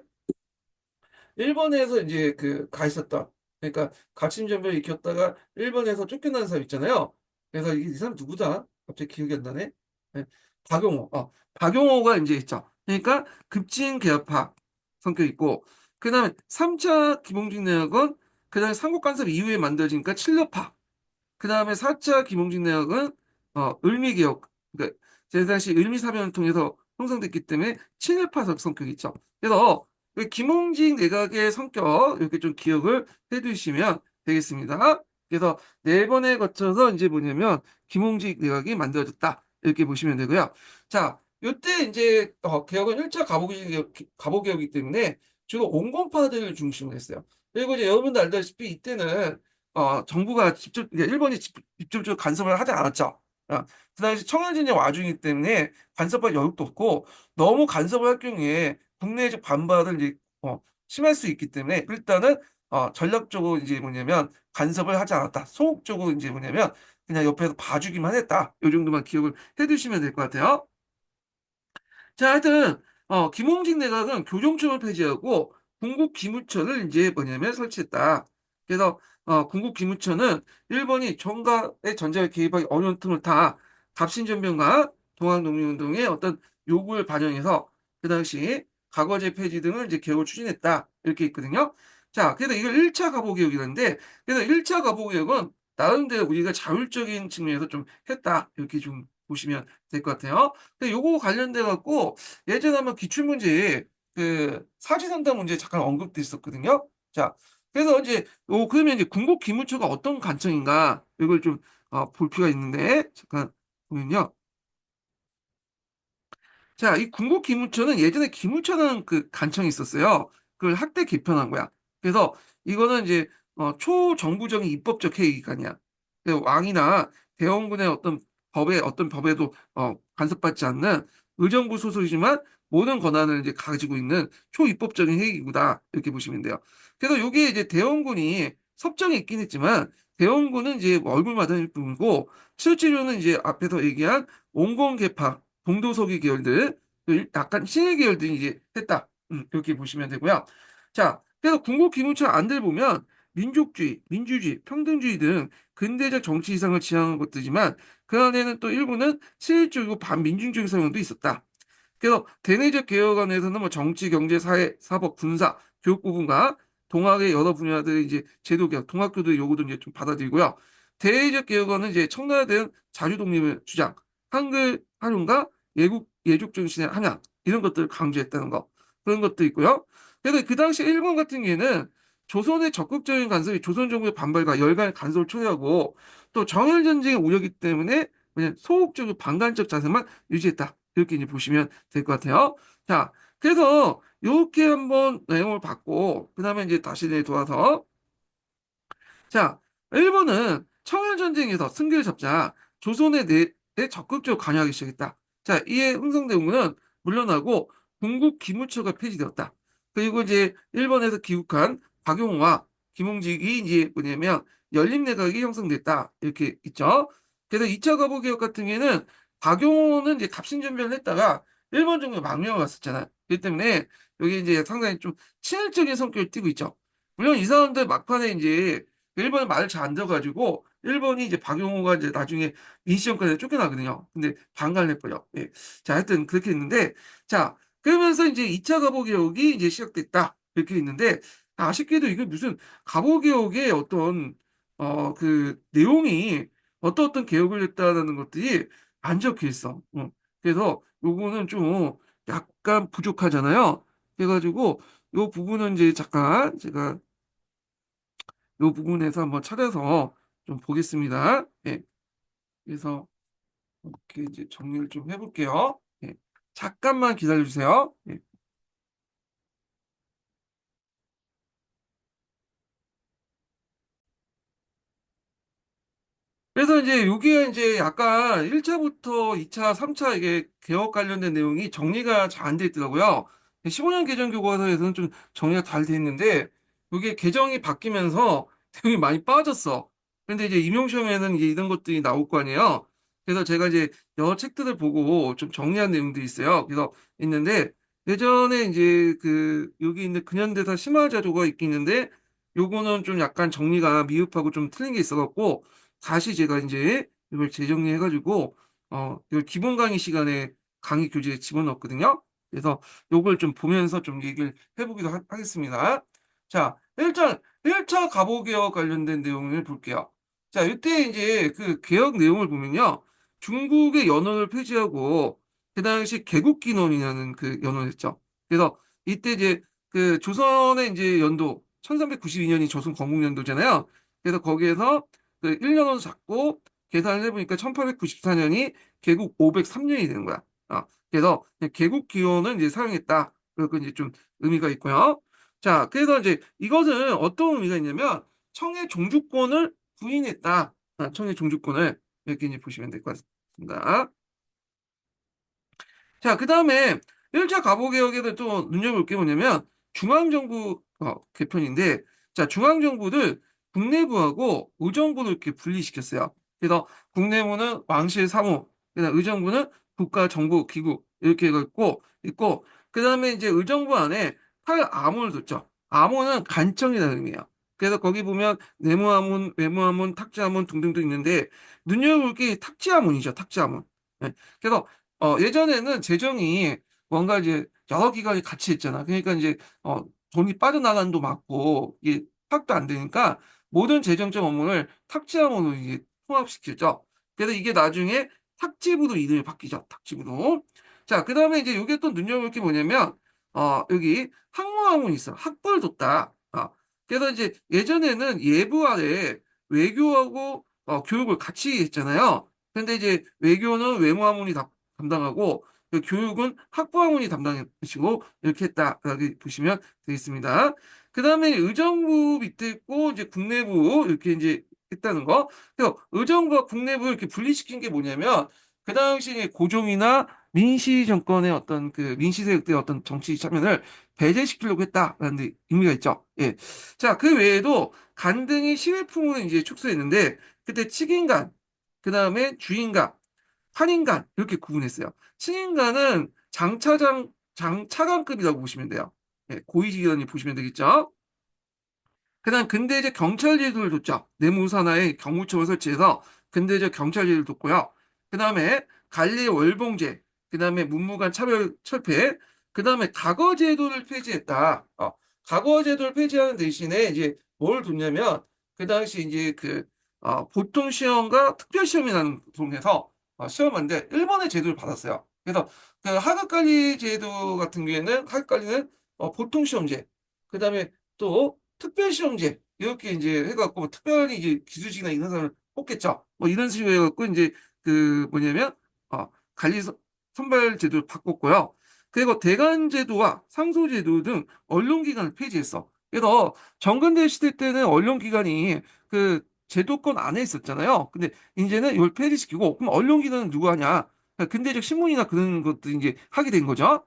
일본에서 이제 가 있었던 그러니까 가침전멸 익혔다가 일본에서 쫓겨난 사람 있잖아요. 그래서 이 사람 누구다? 갑자기 기억이 안 나네. 네, 박용호. 박용호가 이제 있죠. 그러니까 급진 개혁파 성격 있고 그다음에 3차 김홍직 내각은 그다음에 삼국간섭 이후에 만들어지니까 친러파. 그 다음에 4차 김홍진 내각은 을미개혁, 그러니까 제 당시 을미사변을 통해서 형성됐기 때문에 친일파적 성격이 있죠. 그래서 그 김홍진 내각의 성격 이렇게 좀 기억을 해두시면 되겠습니다. 그래서 네 번에 거쳐서 이제 뭐냐면 김홍진 내각이 만들어졌다 이렇게 보시면 되고요. 자, 이때 이제 개혁은 1차 갑오개혁이기 때문에 주로 온건파들을 중심으로 했어요. 그리고 이제 여러분도 알다시피 이때는 정부가 그러니까 일본이 직접적으로 간섭을 하지 않았죠. 그 당시 청일전쟁 와중이기 때문에 간섭할 여력도 없고 너무 간섭을 할 경우에 국내적 반발을 이제 심할 수 있기 때문에 일단은 전략적으로 이제 뭐냐면 간섭을 하지 않았다. 소극적으로 이제 뭐냐면 그냥 옆에서 봐주기만 했다. 이 정도만 기억을 해두시면 될 것 같아요. 자, 하여튼 김홍식 내각은 교정청을 폐지하고 군국기무처를 이제 뭐냐면 설치했다. 그래서 군국기무처는 일본이 정가의 전쟁에 개입하기 어려운 틈을 타 갑신전변과 동학농민운동의 어떤 요구를 반영해서 그 당시 과거제 폐지 등을 이제 개혁을 추진했다. 이렇게 있거든요. 자, 그래서 이걸 1차 가보개혁이라는데, 그래서 1차 가보개혁은 나름대로 우리가 자율적인 측면에서 좀 했다. 이렇게 좀 보시면 될 것 같아요. 근데 요거 관련돼 갖고 예전에 한번 기출문제에 그 사지선다 문제 잠깐 언급됐었거든요. 자, 그래서 이제 그러면 이제 군국 기무처가 어떤 관청인가 이걸 좀 볼 필요가 있는데 잠깐 보면요. 자, 이 군국 기무처는 예전에 기무처라는 그 간청이 있었어요. 그걸 학대 개편한 거야. 그래서 이거는 이제 초정부적인 입법적 회의기관이야. 왕이나 대원군의 어떤 법에도 간섭받지 않는 의정부 소속이지만 모든 권한을 이제 가지고 있는 초입법적인 회의기구다. 이렇게 보시면 돼요. 그래서 요게 이제 대원군이 섭정이 있긴 했지만 대원군은 이제 얼굴마다일 뿐이고 실제로는 이제 앞에서 얘기한 온건계파 동도서기 계열들, 약간 신일 계열들이 이제 했다. 이렇게 보시면 되고요. 자, 그래서 군국 기무처 안들 보면 민족주의, 민주주의, 평등주의 등 근대적 정치 이상을 지향한 것들이지만 그 안에는 또 일부는 실질적이고 반민중적인 성향도 있었다. 그래서 대내적 개혁안에서는 뭐 정치, 경제, 사회, 사법, 군사, 교육 부분과 동학의 여러 분야들의 이제 제도 개혁, 동학교도의 요구도 이제 좀 받아들이고요. 대외적 개혁안은 이제 청나라에 자주 독립을 주장, 한글 활용과 예족 정신의 함양 이런 것들을 강조했다는 거 그런 것도 있고요. 그래서 그 당시 일본 같은 경우에는 조선의 적극적인 간섭이 조선 정부의 반발과 열간의 간섭을 초래하고 또 정일 전쟁의 우려기 때문에 그냥 소극적이고 방관적 자세만 유지했다. 이렇게 이제 보시면 될 것 같아요. 자, 그래서 이렇게 한번 내용을 받고 그다음에 이제 다시 돌아서 자, 일본은 청일전쟁에서 승기를 잡자 조선의 내에 적극적으로 관여하기 시작했다. 자, 이에 흥성대원군은 물러나고 군국 기무처가 폐지되었다. 그리고 이제 일본에서 귀국한 박용호와 김홍직이 이제 뭐냐면 연립내각이 형성됐다. 이렇게 있죠. 그래서 2차 거부개혁 같은 경우에는 박용호는 이제 갑신전변을 했다가 일본 정부에 망명을 갔었잖아요. 그렇기 때문에 여기 이제 상당히 좀 친일적인 성격을 띠고 있죠. 물론 이 사람들 막판에 이제 일본이 말을 잘 안 들어가지고 일본이 이제 박용호가 이제 나중에 민시정권에 쫓겨나거든요. 근데 방관을 해버려. 예. 자, 하여튼 그렇게 있는데 자 그러면서 이제 2차 갑오개혁이 이제 시작됐다 이렇게 있는데 아쉽게도 이게 무슨 갑오개혁의 어떤 그 내용이 어떤 개혁을 했다라는 것들이 안 적혀 있어. 그래서 요거는 좀 약간 부족하잖아요. 그래가지고 요 부분은 이제 잠깐 제가 요 부분에서 한번 찾아서 좀 보겠습니다. 예. 그래서 이렇게 이제 정리를 좀 해볼게요. 예. 잠깐만 기다려주세요. 예. 그래서 이제 여기에 이제 약간 1차부터 2차, 3차 이게 개혁 관련된 내용이 정리가 잘 안 돼 있더라고요. 15년 개정 교과서에서는 좀 정리가 잘 돼 있는데 이게 개정이 바뀌면서 내용이 많이 빠졌어. 근데 이제 임용시험에는 이제 이런 것들이 나올 거 아니에요. 그래서 제가 이제 여러 책들을 보고 좀 정리한 내용들이 있어요. 그래서 있는데 예전에 이제 그 여기 있는 근현대사 심화자료가 있긴 있는데 요거는 좀 약간 정리가 미흡하고 좀 틀린 게 있어갖고 다시 제가 이제 이걸 재정리해가지고, 이걸 기본 강의 시간에 강의 교재에 집어넣었거든요. 그래서 요걸 좀 보면서 좀 얘기를 해보기도 겠습니다 자, 일단 1차 갑오개혁 관련된 내용을 볼게요. 자, 이때 이제 그 개혁 내용을 보면요. 중국의 연원을 폐지하고, 그 당시 개국기원이라는 그 연원을 했죠. 그래서 이때 이제 그 조선의 이제 연도, 1392년이 조선 건국연도잖아요. 그래서 거기에서 그 1년으로 잡고 계산을 해보니까 1894년이 개국 503년이 되는 거야. 그래서 개국 기원은 이제 사용했다. 그리고 이제 좀 의미가 있고요. 자, 그래서 이제 이것은 어떤 의미가 있냐면 청해 종주권을 부인했다. 청해 종주권을 이렇게 이제 보시면 될 것 같습니다. 자, 그 다음에 1차 갑오개혁에는 또 눈여볼 게 뭐냐면 중앙정부 개편인데 자, 중앙정부를 국내부하고 의정부를 이렇게 분리시켰어요. 그래서 국내부는 왕실 사무, 그다음 의정부는 국가정보기구 이렇게 해갖고 있고, 그 다음에 이제 의정부 안에 탈암호를 뒀죠. 암호는 간청이라는 의미예요. 그래서 거기 보면 네모암문, 외모암문, 탁지암문 등등도 있는데 눈여겨볼 게 탁지암문이죠. 탁지암문. 네. 그래서 예전에는 재정이 뭔가 이제 여러 기관이 같이 했잖아. 그러니까 이제 돈이 빠져나가는 도 많고 이게 파악도 안 되니까 모든 재정적 업무를 탁지암으로 이게 통합시키죠. 그래서 이게 나중에 탁지부로 이름이 바뀌죠. 탁지부로. 자, 그 다음에 이제 이게 또 눈여볼 게 뭐냐면 여기 학무하문이 있어. 학벌 뒀다. 그래서 이제 예전에는 예부 아래 외교하고 교육을 같이 했잖아요. 근데 이제 외교는 외무하문이 담당하고 그 교육은 학부하문이 담당하시고 이렇게 했다라고 보시면 되겠습니다. 그 다음에 의정부 밑에 있고 이제 국내부 이렇게 이제 했다는 거. 그래서 의정부와 국내부 이렇게 분리시킨 게 뭐냐면 그 당시에 고종이나 민시 정권의 어떤 그 민시 세력들의 어떤 정치 참여를 배제시키려고 했다라는 의미가 있죠. 예. 자, 그 외에도 간등이 시외품으로 이제 축소했는데 그때 칙인간, 그 다음에 주인간, 판인간 이렇게 구분했어요. 칙인간은 장차관급이라고 보시면 돼요. 예, 고위직위원이 보시면 되겠죠. 그다음 근대적 경찰 제도를 뒀죠. 내무 산하에 경무청을 설치해서 근대적 경찰 제도를 뒀고요. 그다음에 관리 월봉제, 그다음에 문무관 차별 철폐, 그다음에 과거 제도를 폐지했다. 과거 제도를 폐지하는 대신에 이제 뭘 뒀냐면 그 당시 이제 그 보통 시험과 특별 시험이라는 통해서 시험하는데 일본의 제도를 받았어요. 그래서 그 하급 관리 제도 같은 경우에는 하급 관리는 보통 시험제, 그다음에 또 특별시험제 이렇게 이제 해갖고 뭐 특별히 이제 기술직이나 이런 사람을 뽑겠죠. 뭐 이런 식으로 해갖고 이제 그 뭐냐면 관리 선발 제도를 바꿨고요. 그리고 대관 제도와 상소 제도 등 언론 기관을 폐지했어. 그래서 정근대 시대 때는 언론 기관이 그 제도권 안에 있었잖아요. 근데 이제는 이걸 폐지시키고 그럼 언론 기관은 누구 하냐? 근대적 신문이나 그런 것들 이제 하게 된 거죠.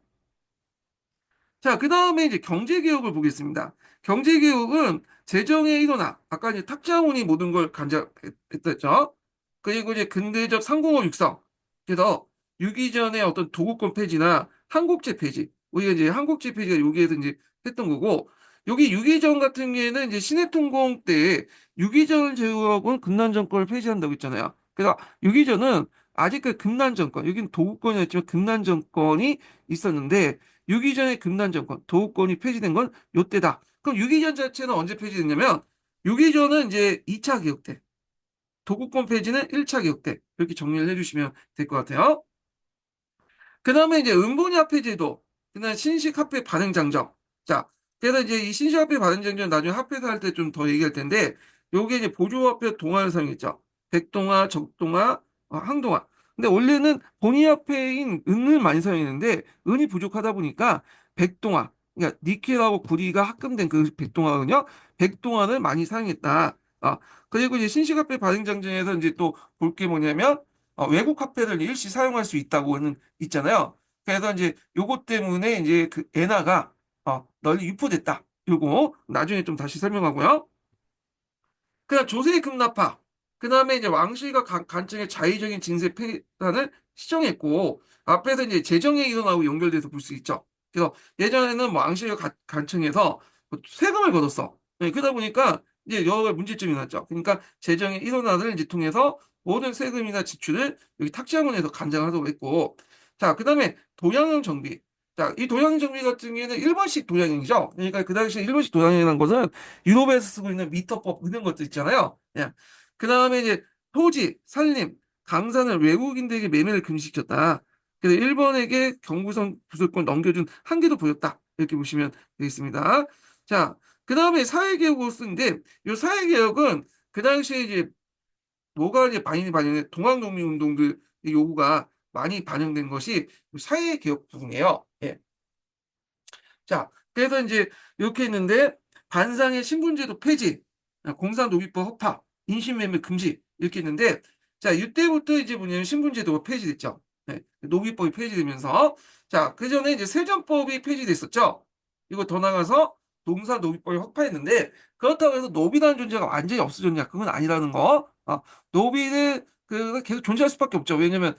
자, 그 다음에 이제 경제개혁을 보겠습니다. 경제개혁은 재정의 일원화, 아까 이제 탁자훈이 모든 걸 간접했었죠. 그리고 이제 근대적 상공업 육성, 그래서 유기전의 어떤 도급권 폐지나 한국제 폐지, 우리가 이제 한국제 폐지가 여기에서 이제 했던 거고, 여기 유기전 같은 경우에는 이제 신해통공 때 유기전 제국은 금난 정권을 폐지한다고 했잖아요. 그래서 유기전은 아직 그 금난 정권, 여기는 도급권이었지만 금난 정권이 있었는데, 유기전의 금난 정권, 도급권이 폐지된 건 요때다. 그럼 유기전 자체는 언제 폐지됐냐면, 유기전은 이제 2차 개혁 때, 도급권 폐지는 1차 개혁 때, 이렇게 정리를 해주시면 될 것 같아요. 그 다음에 이제 음보니화폐 제도, 그다음 신식화폐 발행장적. 자, 그래서 이제 이 신식화폐 발행장적은 나중에 화폐사 할 때 좀 더 얘기할 텐데, 요게 이제 보조화폐 동화를 사용했죠. 백동화, 적동화, 항동화. 근데 원래는 본위화폐인 은을 많이 사용했는데, 은이 부족하다 보니까 백동화, 그러니까 니켈하고 구리가 합금된 그 백동화는요, 백동화를 많이 사용했다. 그리고 이제 신식화폐 발행장정에서 이제 또 볼 게 뭐냐면, 외국 화폐를 일시 사용할 수 있다고는 있잖아요. 그래서 이제 요것 때문에 이제 그 엔화가 널리 유포됐다. 요거 나중에 좀 다시 설명하고요. 그다음 조세의 급납파. 그다음에 이제 왕실과 간청의 자의적인 징세 폐단을 시정했고 앞에서 이제 재정의 일어나고 연결돼서 볼 수 있죠. 그래서 예전에는 뭐 왕실과 간청에서 뭐 세금을 걷었어. 네, 그러다 보니까 이제 여러 가지 문제점이 났죠. 그러니까 재정의 일원화를 이제 통해서 모든 세금이나 지출을 여기 탁시학원에서 간장하도록 했고, 자, 그다음에 도량형 정비. 자, 이 도량형 정비 같은 경우에는 일본식 도량형이죠. 그러니까 그 당시에 일본식 도량형이라는 것은 유럽에서 쓰고 있는 미터법 이런 것들 있잖아요. 예. 그 다음에 이제 토지, 산림, 강산을 외국인들에게 매매를 금지시켰다. 그래서 일본에게 경부선 부속권 넘겨준 한계도 보였다. 이렇게 보시면 되겠습니다. 자, 그 다음에 사회개혁을 쓰는데 이 사회개혁은 그 당시에 이제 뭐가 이제 많이 반영된 동학농민운동들 요구가 많이 반영된 것이 사회개혁 부분이에요. 예. 자, 그래서 이제 이렇게 했는데 반상의 신분제도 폐지, 공사노비법 허파, 인신매매 금지 이렇게 했는데 자, 이때부터 이제 뭐냐면 신분제도가 폐지됐죠. 네, 노비법이 폐지되면서 자, 그 전에 이제 세전법이 폐지됐었죠. 이거 더 나가서 동사노비법이 허파했는데 그렇다고 해서 노비라는 존재가 완전히 없어졌냐? 그건 아니라는 거. 노비는 그 계속 존재할 수밖에 없죠. 왜냐면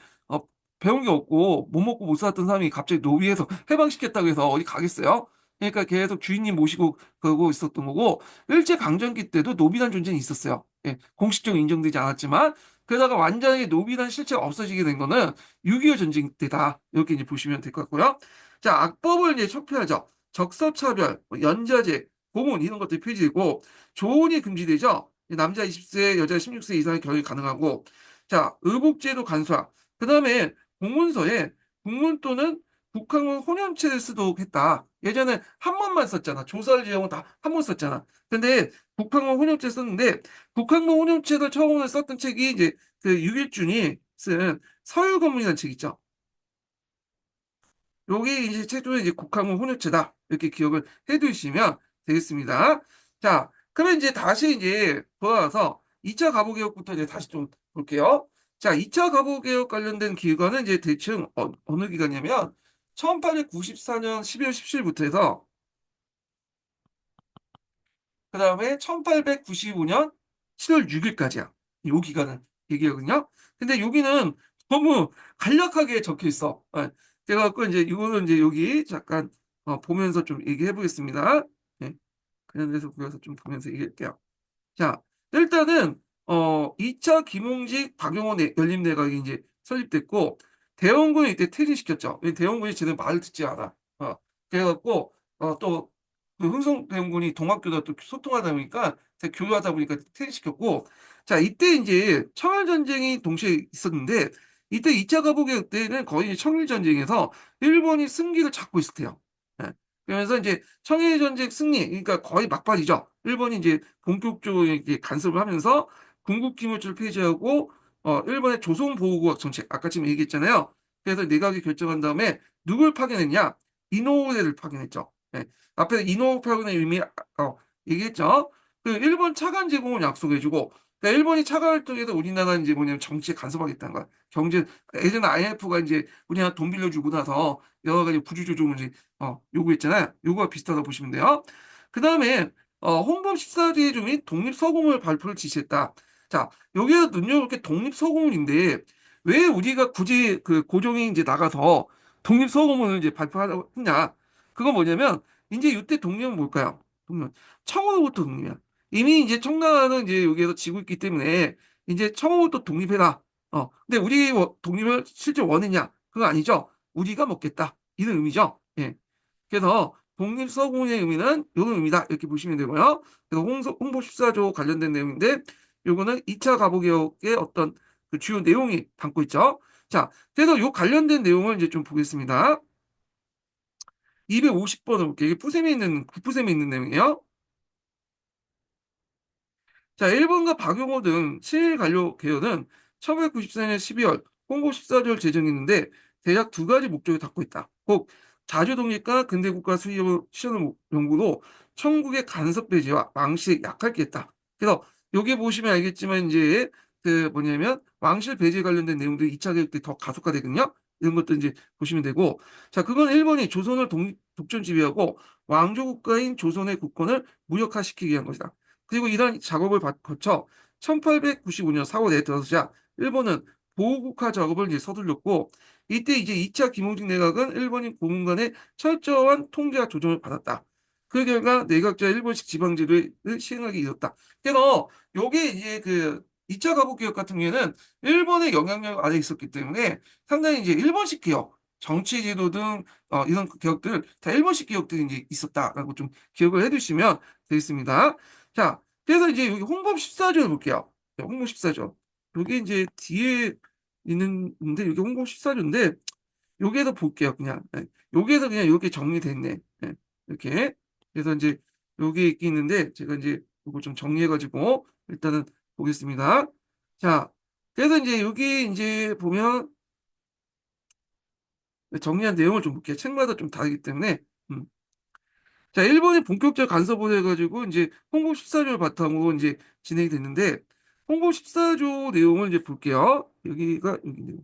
배운 게 없고 못 먹고 못 살았던 사람이 갑자기 노비에서 해방시켰다고 해서 어디 가겠어요? 그러니까 계속 주인님 모시고 그러고 있었던 거고 일제강점기 때도 노비란 존재는 있었어요. 예, 공식적으로 인정되지 않았지만 그러다가 완전히 노비란 실체가 없어지게 된 거는 6.25 전쟁 때다. 이렇게 이제 보시면 될 것 같고요. 자, 악법을 이제 촉폐하죠. 적서차별, 뭐 연좌제, 고문 이런 것들이 폐지되고 조혼이 금지되죠. 남자 20세, 여자 16세 이상의 결혼이 가능하고 자, 의복제도 간소화. 그다음에 공문서에 국문 또는 국학문 혼연체를 쓰도록 했다. 예전에 한 번만 썼잖아. 조설 지형은 다 한 번 썼잖아. 근데 국학문 혼연체 썼는데 국학문 혼연체를 처음으로 썼던 책이 이제 그 유길준이 쓴 서유건문이라는 책 있죠. 여기 이제 최초의 이제 국학문 혼용체다. 이렇게 기억을 해 두시면 되겠습니다. 자, 그러면 이제 다시 이제 돌아와서 2차 가보개혁부터 이제 다시 좀 볼게요. 자, 2차 가보개혁 관련된 기관은 이제 대충 느 기간이냐면 1894년 12월 17일부터 해서 그 다음에 1895년 7월 6일까지야. 요 기간을 얘기하거든요. 근데 여기는 너무 간략하게 적혀 있어. 그래갖고 이제 이거는 이제 여기 잠깐 보면서 좀 얘기해 보겠습니다. 네, 관련해서 그래서 좀 보면서 얘기할게요. 자, 일단은 2차 김홍직 박용호 연립내각이 이제 설립됐고 대원군이 이때 퇴진시켰죠. 대원군이 쟤는 말을 듣지 않아. 그래갖고 또 그 흥성 대원군이 동학교다 또 소통하다 보니까 교류하다 보니까 퇴진시켰고 자 이때 이제 청일 전쟁이 동시에 있었는데 이때 2차 가보개혁 때는 거의 청일 전쟁에서 일본이 승기를 잡고 있을 때요. 예. 그러면서 이제 청일 전쟁 승리, 그러니까 거의 막판이죠. 일본이 이제 본격적으로 이렇게 간섭을 하면서 군국 기물주를 폐지하고 일본의 조선보호구역 정책, 아까 지금 얘기했잖아요. 그래서 내각이 결정한 다음에 누굴 파견했냐? 이노우에를 파견했죠. 예. 앞에서 이노우 파견의 의미 얘기했죠. 그 일본 차관 제공을 약속해주고 그러니까 일본이 차관을 통해서 우리나라 이제 뭐냐면 정치에 간섭하겠다는 거야. 경제 예전에 IMF가 이제 우리나라 돈 빌려주고 나서 여러 가지 구조 조정을 이제 요구했잖아요. 요구가 비슷하다 보시면 돼요. 그 다음에 홍범 14대 중인 독립서공을 발표를 지시했다. 자, 여기에서 눈여볼 게 독립서공인데 왜 우리가 굳이 그 고종이 이제 나가서 독립서공을 이제 발표하냐? 그건 뭐냐면 이제 이때 독립은 뭘까요? 독립 청으로부터 독립이야. 이미 이제 청나라는 이제 여기에서 지고 있기 때문에 이제 청으로부터 독립해라. 근데 우리 독립을 실제 원했냐? 그거 아니죠. 우리가 먹겠다. 이런 의미죠. 예. 그래서 독립서공의 의미는 이런 의미다. 이렇게 보시면 되고요. 그래서 홍보 14조 관련된 내용인데 요거는 2차 가보개혁의 어떤 그 주요 내용이 담고 있죠. 자, 그래서 요 관련된 내용을 이제 좀 보겠습니다. 250번을 볼게요. 이게 푸셈에 있는, 구푸셈에 있는 내용이에요. 자, 일본과 박용호 등 친일 관료 개혁은 1994년 12월 홍보 14조를 제정했는데 대략 두 가지 목적을 담고 있다. 곧 자주 독립과 근대국가 수립을 시험을 연구로 청국의 간섭 배제와 왕실에 약할게 했다. 그래서 여기 보시면 알겠지만 이제 그 뭐냐면 왕실 배제 관련된 내용들이 2차 개혁 때 더 가속화되거든요. 이런 것도 이제 보시면 되고 자, 그건 일본이 조선을 독점 지배하고 왕조 국가인 조선의 국권을 무력화시키기 위한 것이다. 그리고 이런 작업을 거쳐 1895년 4월에 들어서자 일본은 보호국화 작업을 이제 서둘렀고 이때 이제 2차 김홍직 내각은 일본인 고문관의 철저한 통제와 조정을 받았다. 그 결과 내각자 일본식 지방제도를 시행하기 이뤘다. 그래서 요게 이제 그 2차 가부개혁 같은 경우에는 일본의 영향력 아래 있었기 때문에 상당히 이제 일본식 개혁, 정치제도 등 이런 개혁들 다 일본식 개혁들이 이제 있었다라고 좀 기억을 해두시면 되겠습니다. 자, 그래서 이제 여기 홍범 14조를 볼게요. 네, 홍범 14조. 여기 이제 뒤에 있는데 여기 홍범 14조인데 여기에서 볼게요. 그냥 여기에서 그냥 이렇게 정리됐네. 네, 이렇게. 그래서 이제 여기 있긴 있는데 제가 이제 이거 좀 정리해가지고 일단은 보겠습니다. 자, 그래서 이제 여기 이제 보면 정리한 내용을 좀 볼게요. 책마다 좀 다르기 때문에. 음. 자, 일본이 본격적 간섭을 해가지고 이제 홍보 14조를 바탕으로 이제 진행이 됐는데 홍보 14조 내용을 이제 볼게요. 여기가 여기네요.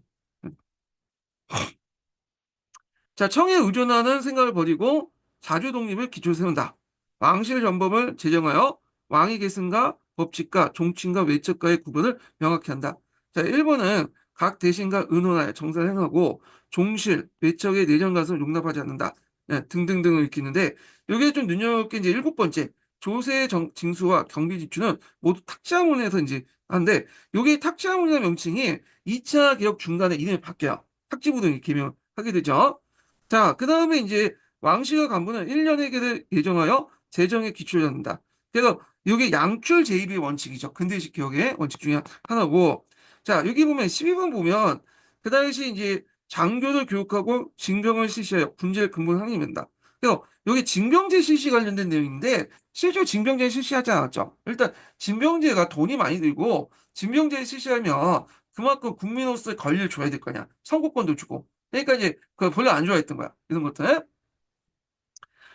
자, 청에 의존하는 생각을 버리고 자주 독립을 기초로 세운다. 왕실 전범을 제정하여 왕위 계승과 법칙과 종친과 외척과의 구분을 명확히 한다. 자, 일본은 각 대신과 의논하여 정사를 행하고 종실, 외척의 내정 간섭을 용납하지 않는다. 예, 등등등을 익히는데 여기에 좀 눈여볼 게 이제 일곱 번째 조세 징수와 경비 지출은 모두 탁지화문에서 이제 하는데 여기 탁지화문이라는 명칭이 2차 개혁 중간에 이름이 바뀌어요. 탁지부 등이 개명하게 되죠. 자, 그 다음에 이제 왕실과 간부는 1년 회계를 예정하여 재정에 기출을 한다. 그래서 이게 양출 제입의 원칙이죠. 근대식 개혁의 원칙 중에 하나고. 자, 여기 보면 12번 보면 그 당시 이제 장교를 교육하고 징병을 실시하여 군제를 근본 항임한다. 그래서 여기 징병제 실시 관련된 내용인데 실제로 징병제 실시하지 않았죠. 일단 징병제가 돈이 많이 들고 징병제 실시하면 그만큼 국민으로서의 권리를 줘야 될 거냐. 선거권도 주고. 그러니까 이제 그 별로 안 좋아했던 거야. 이런 것들.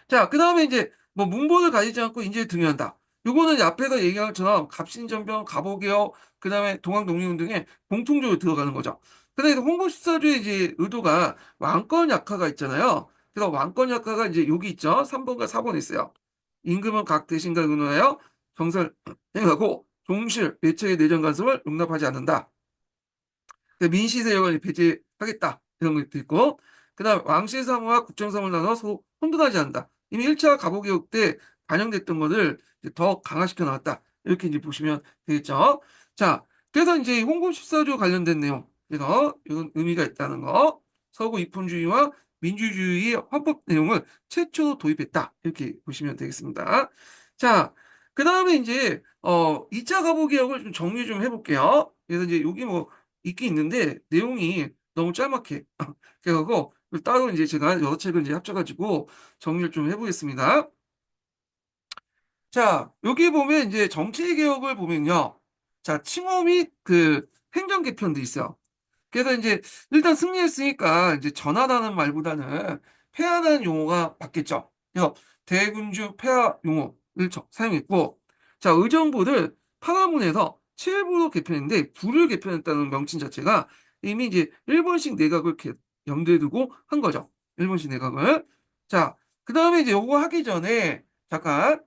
자, 그 다음에 이제 뭐 문본을 가리지 않고 인재를 등용한다. 요거는 이제 앞에서 얘기한 것처럼 갑신전병, 갑오개혁, 그 다음에 동학농민운동에 공통적으로 들어가는 거죠. 근데 홍보수사주의 이제 의도가 왕권 약화가 있잖아요. 그래서 왕권 약화가 이제 여기 있죠. 3번과 4번에 있어요. 임금은 각 대신과 의논하여 정설 행하고 종실, 외척의 내정 간섭을 용납하지 않는다. 민시세력을 배제하겠다. 이런 것도 있고, 그 다음 왕실사무와 국정사무를 나눠 서로 혼돈하지 않는다. 이미 1차 갑오개혁 때 반영됐던 것을 이제 더 강화시켜 나왔다. 이렇게 이제 보시면 되겠죠. 자, 그래서 이제 홍보십사조 관련된 내용, 그래서 이런 의미가 있다는 거, 서구 입헌주의와 민주주의의 헌법 내용을 최초로 도입했다. 이렇게 보시면 되겠습니다. 자, 그 다음에 이제 2차 갑오개혁을 좀 정리 좀 해볼게요. 그래서 이제 여기 뭐 있긴 있는데 내용이 너무 짤막해. 그래서 따로 이제 제가 여러 책을 이제 합쳐가지고 정리를 좀 해보겠습니다. 자, 여기 보면 이제 정치 개혁을 보면요. 자, 칭호 및 그 행정 개편도 있어요. 그래서 이제 일단 승리했으니까 이제 전하다는 말보다는 패하다는 용어가 바뀌었죠. 그래서 대군주 폐하 용어를 사용했고, 자, 의정부를 파라문에서 7부로 개편했는데 부를 개편했다는 명칭 자체가 이미 이제 일본식 내각을 이렇게 염두에 두고 한 거죠. 일본식 내각을. 자, 그 다음에 이제 요거 하기 전에 잠깐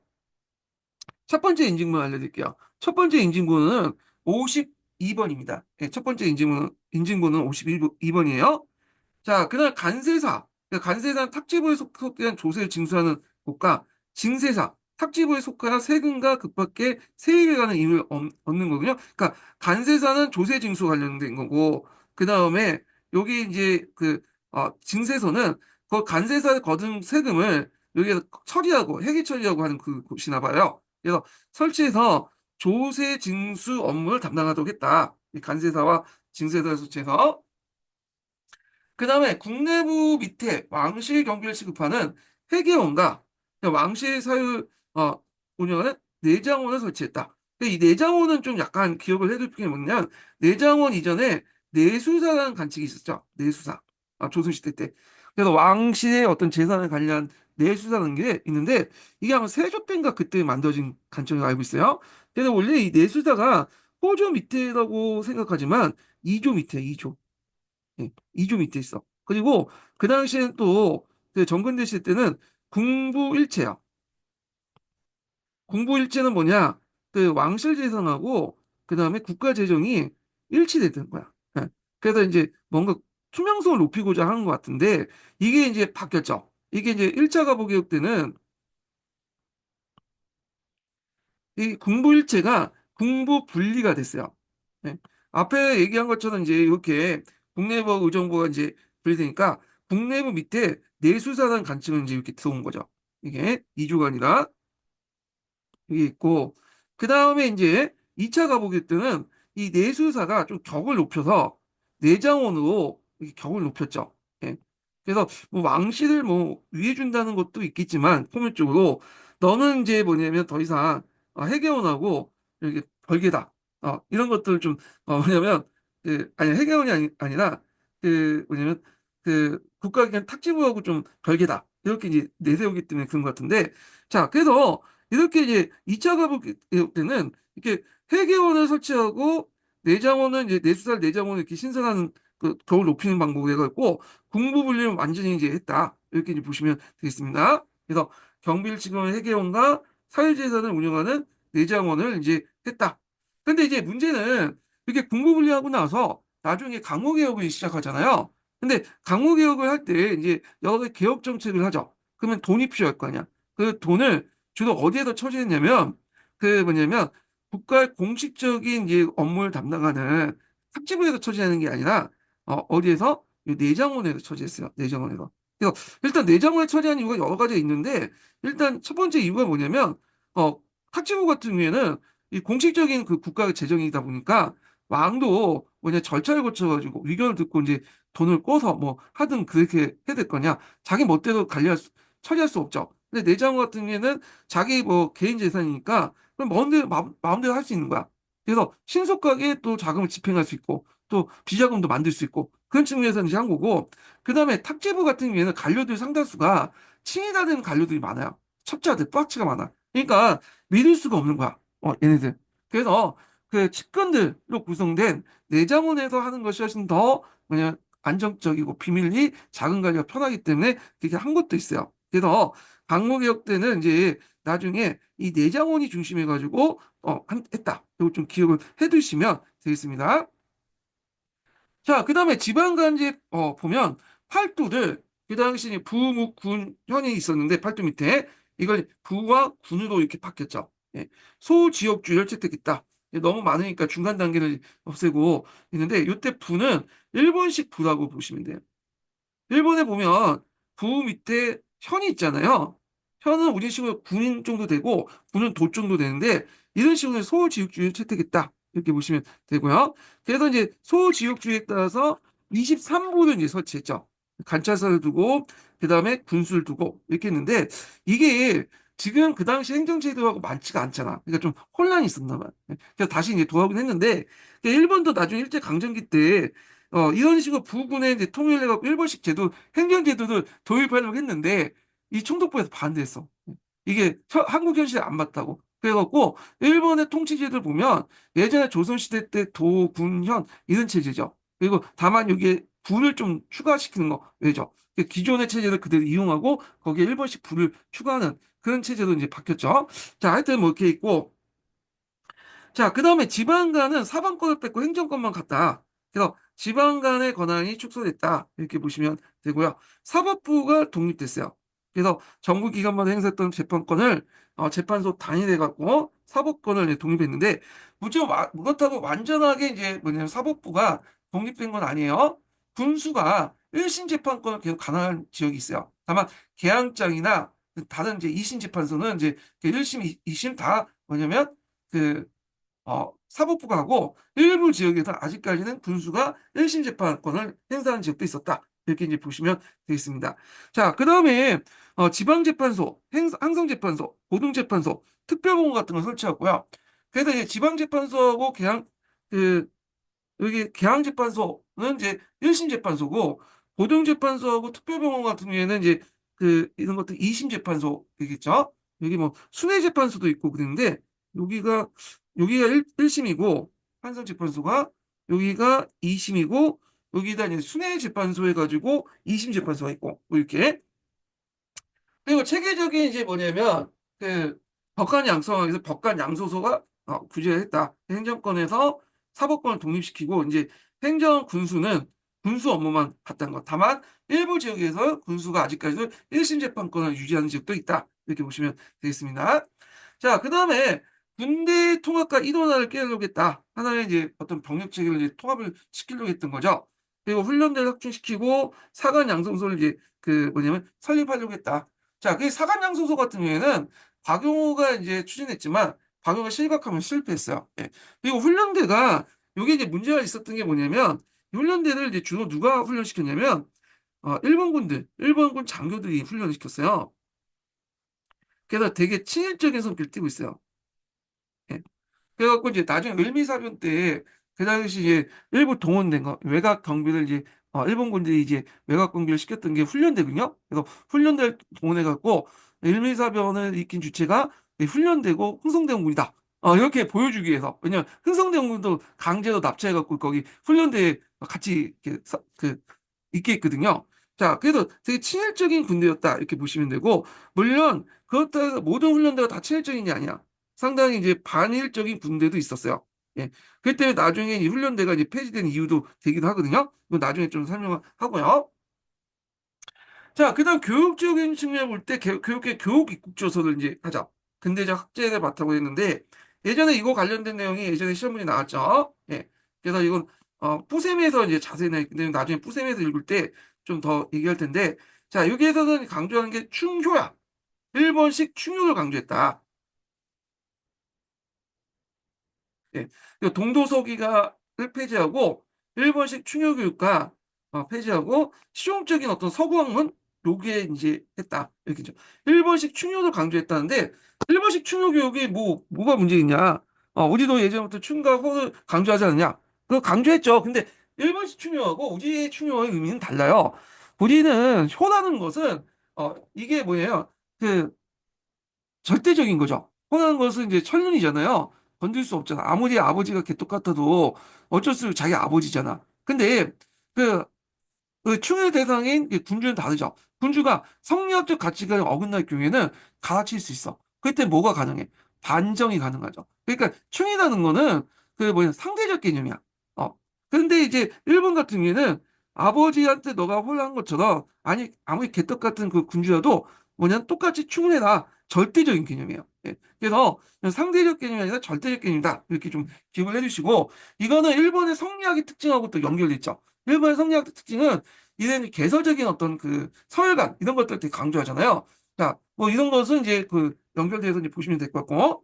첫 번째 인증문 알려드릴게요. 첫 번째 인증문은 52번입니다. 첫 번째 인증문은 52번이에요. 자, 그다음 간세사. 그러니까 간세사는 탁지부에 속한 조세를 징수하는 곳과 징세사, 탁지부에 속하여 세금과 그밖에 세입에 관한 임을 얻는 거군요. 그러니까 간세사는 조세 징수 관련된 거고, 그 다음에 여기 이제 징세서는 그 간세사에 거둔 세금을 여기에서 처리하고 회계 처리하고 하는 그 곳이나 봐요. 그래서 설치해서 조세 징수 업무를 담당하도록 했다. 이 간세사와 징세사를 설치해서 그 다음에 국내부 밑에 왕실 경비를 취급하는 회계원과 왕실 사유 운영하는 내장원을 설치했다. 근데 이 내장원은 좀 약간 기억을 해둘 게 뭐냐면 내장원 이전에 내수사라는 관직이 있었죠. 내수사. 조선시대 때. 그래서 왕실의 어떤 재산을 관리한 내수사라는 게 있는데 이게 아마 세조 때인가 그때 만들어진 관청으로 알고 있어요. 그래서 원래 이 내수사가 호조 밑에라고 생각하지만 2조 밑에 2조. 예, 2조 밑에 있어. 그리고 그 당시에는 또그 정근대 시 때는 군부일체야. 군부일체는 뭐냐? 그 왕실 재산하고 그 다음에 국가 재정이 일치되는 거야. 예. 그래서 이제 뭔가 투명성을 높이고자 하는 것 같은데 이게 이제 바뀌었죠. 이게 이제 1차 가보개혁 때는 이 군부일체가 군부분리가 됐어요. 네. 앞에 얘기한 것처럼 이제 이렇게 국내부와 의정부가 이제 분리되니까 국내부 밑에 내수사단 관청은 이제 이렇게 들어온 거죠. 이게 이주가 아니라 이게 있고 그 다음에 이제 2차 가보기 때는 이 내수사가 좀 격을 높여서 내장원으로 이렇게 격을 높였죠. 예. 그래서 뭐 왕실을 뭐 위해 준다는 것도 있겠지만 포괄적으로 너는 이제 뭐냐면 더 이상 해계원하고 이렇게 별개다. 이런 것들 좀 뭐냐면 아니 해계원이 아니라 그 뭐냐면 그 국가기관 탁지부하고 좀 별개다. 이렇게 이제 내세우기 때문에 그런 것 같은데 자 그래서 이렇게 이제 2차 가볼 때는 이렇게 회계원을 설치하고 내장원은 이제 내수살 내장원을 이렇게 신설하는 그 격을 높이는 방법을 해갖고 국무 분리를 완전히 이제 했다. 이렇게 이제 보시면 되겠습니다. 그래서 경비를 지급하는 회계원과 사유재산을 운영하는 내장원을 이제 했다. 근데 이제 문제는 이렇게 국무 분리하고 나서 나중에 강무개혁을 시작하잖아요. 근데 강무개혁을 할 때 이제 여러 가지 개혁 정책을 하죠. 그러면 돈이 필요할 거 아니야. 그 돈을 주로 어디에다 처지했냐면 그 뭐냐면 국가의 공식적인 이제 업무를 담당하는 탑지부에서 처지하는 게 아니라 어디에서 이 내장원에서 처지했어요. 내장원에서. 그래서 일단 내장원에 처리한 이유가 여러 가지가 있는데 일단 첫 번째 이유가 뭐냐면 어 탁지부 같은 경우에는 이 공식적인 그 국가의 재정이다 보니까 왕도 뭐냐 절차를 거쳐가지고 의견을 듣고 이제 돈을 꿔서 뭐 하든 그렇게 해야 될 거냐 자기 멋대로 처리할 수 없죠. 근데 내장원 같은 경우에는 자기 뭐 개인 재산이니까 그럼 마음대로 할 수 있는 거야. 그래서 신속하게 또 자금을 집행할 수 있고 또 비자금도 만들 수 있고 그런 측면에서 이제 한 거고 그다음에 탁재부 같은 경우에는 관료들 상당수가 친위가 된 관료들이 많아요. 첩자들, 뿌락치가 많아. 그러니까 믿을 수가 없는 거야. 얘네들. 그래서 그 측근들로 구성된 내장원에서 하는 것이 훨씬 더 뭐냐 안정적이고 비밀리 자금 관리가 편하기 때문에 그렇게 한 것도 있어요. 그래서 강목개혁 때는 이제 나중에 이 내장원이 중심해가지고 했다. 이거 좀 기억을 해두시면 되겠습니다. 자, 그 다음에 지방간집, 보면 팔도를, 그 당시 부, 무, 군, 현이 있었는데, 팔도 밑에, 이걸 부와 군으로 이렇게 바뀌었죠. 예. 소지역주의를 채택했다. 너무 많으니까 중간 단계를 없애고 있는데, 이때 부는 일본식 부라고 보시면 돼요. 일본에 보면 부 밑에 현이 있잖아요. 현은 우리 식으로 군인 정도 되고 군은 도 정도 되는데 이런 식으로 소지역주의를 채택했다. 이렇게 보시면 되고요. 그래서 이제 소지역주의에 따라서 23부를 이제 설치했죠. 관찰사를 두고 그다음에 군수를 두고 이렇게 했는데 이게 지금 그 당시 행정제도하고 많지가 않잖아. 그러니까 좀 혼란이 있었나 봐. 그래서 다시 이제 도하긴 했는데 일본도 나중에 일제강점기 때 이런 식으로 부군의 이제 통일해갖고 일본식 제도, 행정제도를 도입하려고 했는데, 이 총독부에서 반대했어. 이게 한국 현실에 안 맞다고. 그래갖고, 일본의 통치제도를 보면, 예전에 조선시대 때 도, 군, 현, 이런 체제죠. 그리고 다만 여기에 부를 좀 추가시키는 거, 왜죠? 기존의 체제를 그대로 이용하고, 거기에 일본식 부를 추가하는 그런 체제로 이제 바뀌었죠. 자, 하여튼 뭐 이렇게 있고, 자, 그 다음에 지방간은 사방권을 뺏고 행정권만 갔다. 그래서 지방간의 권한이 축소됐다. 이렇게 보시면 되고요. 사법부가 독립됐어요. 그래서 정부기관마다 행사했던 재판권을 재판소 단일해 갖고 사법권을 독립했는데 그렇다고 완전하게 이제 뭐냐면 사법부가 독립된 건 아니에요. 군수가 1심 재판권을 계속 가능한 지역이 있어요. 다만 계양장이나 다른 이제 2심 재판소는 이제 1심, 2심 다 뭐냐면 그 사법부가 하고 일부 지역에서 아직까지는 군수가 1심 재판권을 행사하는 지역도 있었다. 이렇게 이제 보시면 되겠습니다. 자, 그 다음에 지방재판소, 항성재판소, 고등재판소, 특별공고 같은 걸 설치하고요. 그래서 이제 지방재판소하고 그 여기 계양재판소는 이제 1심 재판소고 고등재판소하고 특별법원 같은 경우에는 이제 이런 것들 2심 재판소이겠죠. 여기 뭐 순회재판소도 있고 그런데 여기가 여기가 1심이고 한성재판소가 여기가 2심이고 여기다 이제 순회재판소 해가지고 2심 재판소가 있고 뭐 이렇게 그리고 체계적인 이제 뭐냐면 그 법관 양성에서 법관 양소소가 규제했다. 행정권에서 사법권을 독립시키고 이제 행정 군수는 군수 업무만 봤다는 것. 다만 일부 지역에서 군수가 아직까지도 1심 재판권을 유지하는 지역도 있다. 이렇게 보시면 되겠습니다. 자, 그 다음에 군대 통합과 이론화를 깨려겠다. 하나의 이제 어떤 병력 체계를 이제 통합을 시키려고 했던 거죠. 그리고 훈련대를 확충시키고 사관 양성소를 이제 뭐냐면 설립하려고 했다. 자, 그 사관 양성소 같은 경우에는 박용호가 이제 추진했지만 박용호가 실각하면 실패했어요. 예. 그리고 훈련대가 이게 이제 문제가 있었던 게 뭐냐면 이 훈련대를 이제 주로 누가 훈련시켰냐면 일본군 장교들이 훈련을 시켰어요. 그래서 되게 친일적인 성격을 띠고 있어요. 예. 그래갖고 이제 나중에 을미사변 때 그 당시 이제 일부 동원된 거 외곽 경비를 이제 일본 군들이 이제 외곽 경비를 시켰던 게 훈련대거든요. 그래서 훈련대를 동원해갖고 을미사변을 일으킨 주체가 이 훈련대고 흥성대원군이다. 이렇게 보여주기 위해서 왜냐면 흥성대원군도 강제로 납치해갖고 거기 훈련대에 같이 이렇게 있게 있거든요. 자, 그래서 되게 친일적인 군대였다 이렇게 보시면 되고 물론 그렇다고 해서 모든 훈련대가 다 친일적인 게 아니야. 상당히 이제 반일적인 군대도 있었어요. 예. 그렇기 때문에 나중에 이 훈련대가 이제 폐지된 이유도 되기도 하거든요. 이거 나중에 좀 설명하고요. 자, 그다음 교육적인 측면을 볼 때 교육의 교육 입국조서를 이제 하자. 근대적 학제를 바탕으로 했는데 예전에 이거 관련된 내용이 예전에 시험 문제 나왔죠. 예. 그래서 이건 뿌셈에서 이제 자세히 나있는데 나중에 뿌셈에서 읽을 때 좀 더 얘기할 텐데 자, 여기에서는 강조하는 게 충효야. 일본식 충효를 강조했다. 예. 그리고 동도서기가를 폐지하고 일본식 충효교육과 폐지하고 실용적인 어떤 서구학문 요게 이제 했다 이렇게죠. 일본식 충효를 강조했다는데 일본식 충효교육이 뭐가 문제 있냐? 우리도 예전부터 충과 호를 강조하지 않느냐? 그거 강조했죠. 근데 일본식 충효하고 우리의 충효의 의미는 달라요. 우리는 효라는 것은 이게 뭐예요? 그 절대적인 거죠. 호라는 것은 이제 천륜이잖아요. 건들 수 없잖아. 아무리 아버지가 개똑 같아도 어쩔 수 없이 자기 아버지잖아. 근데 그, 그 충의 대상인 이 군주는 다르죠. 군주가 성리학적 가치가 어긋날 경우에는 갈아칠 수 있어. 그때 뭐가 가능해? 반정이 가능하죠. 그러니까 충이라는 거는 그 뭐냐 상대적 개념이야. 그런데 이제 일본 같은 경우에는 아버지한테 너가 홀한 것처럼 아니 아무리 개떡 같은 그 군주여도 뭐냐 똑같이 충분해라. 절대적인 개념이에요. 예. 그래서 상대적 개념이 아니라 절대적 개념이다. 이렇게 좀 기억을 해주시고 이거는 일본의 성리학의 특징하고 또 연결돼 있죠. 일본의 성리학 특징은 이런 개설적인 어떤 그 서열관 이런 것들 되게 강조하잖아요. 자, 뭐 이런 것은 이제 그 연결돼서 이제 보시면 될 것 같고.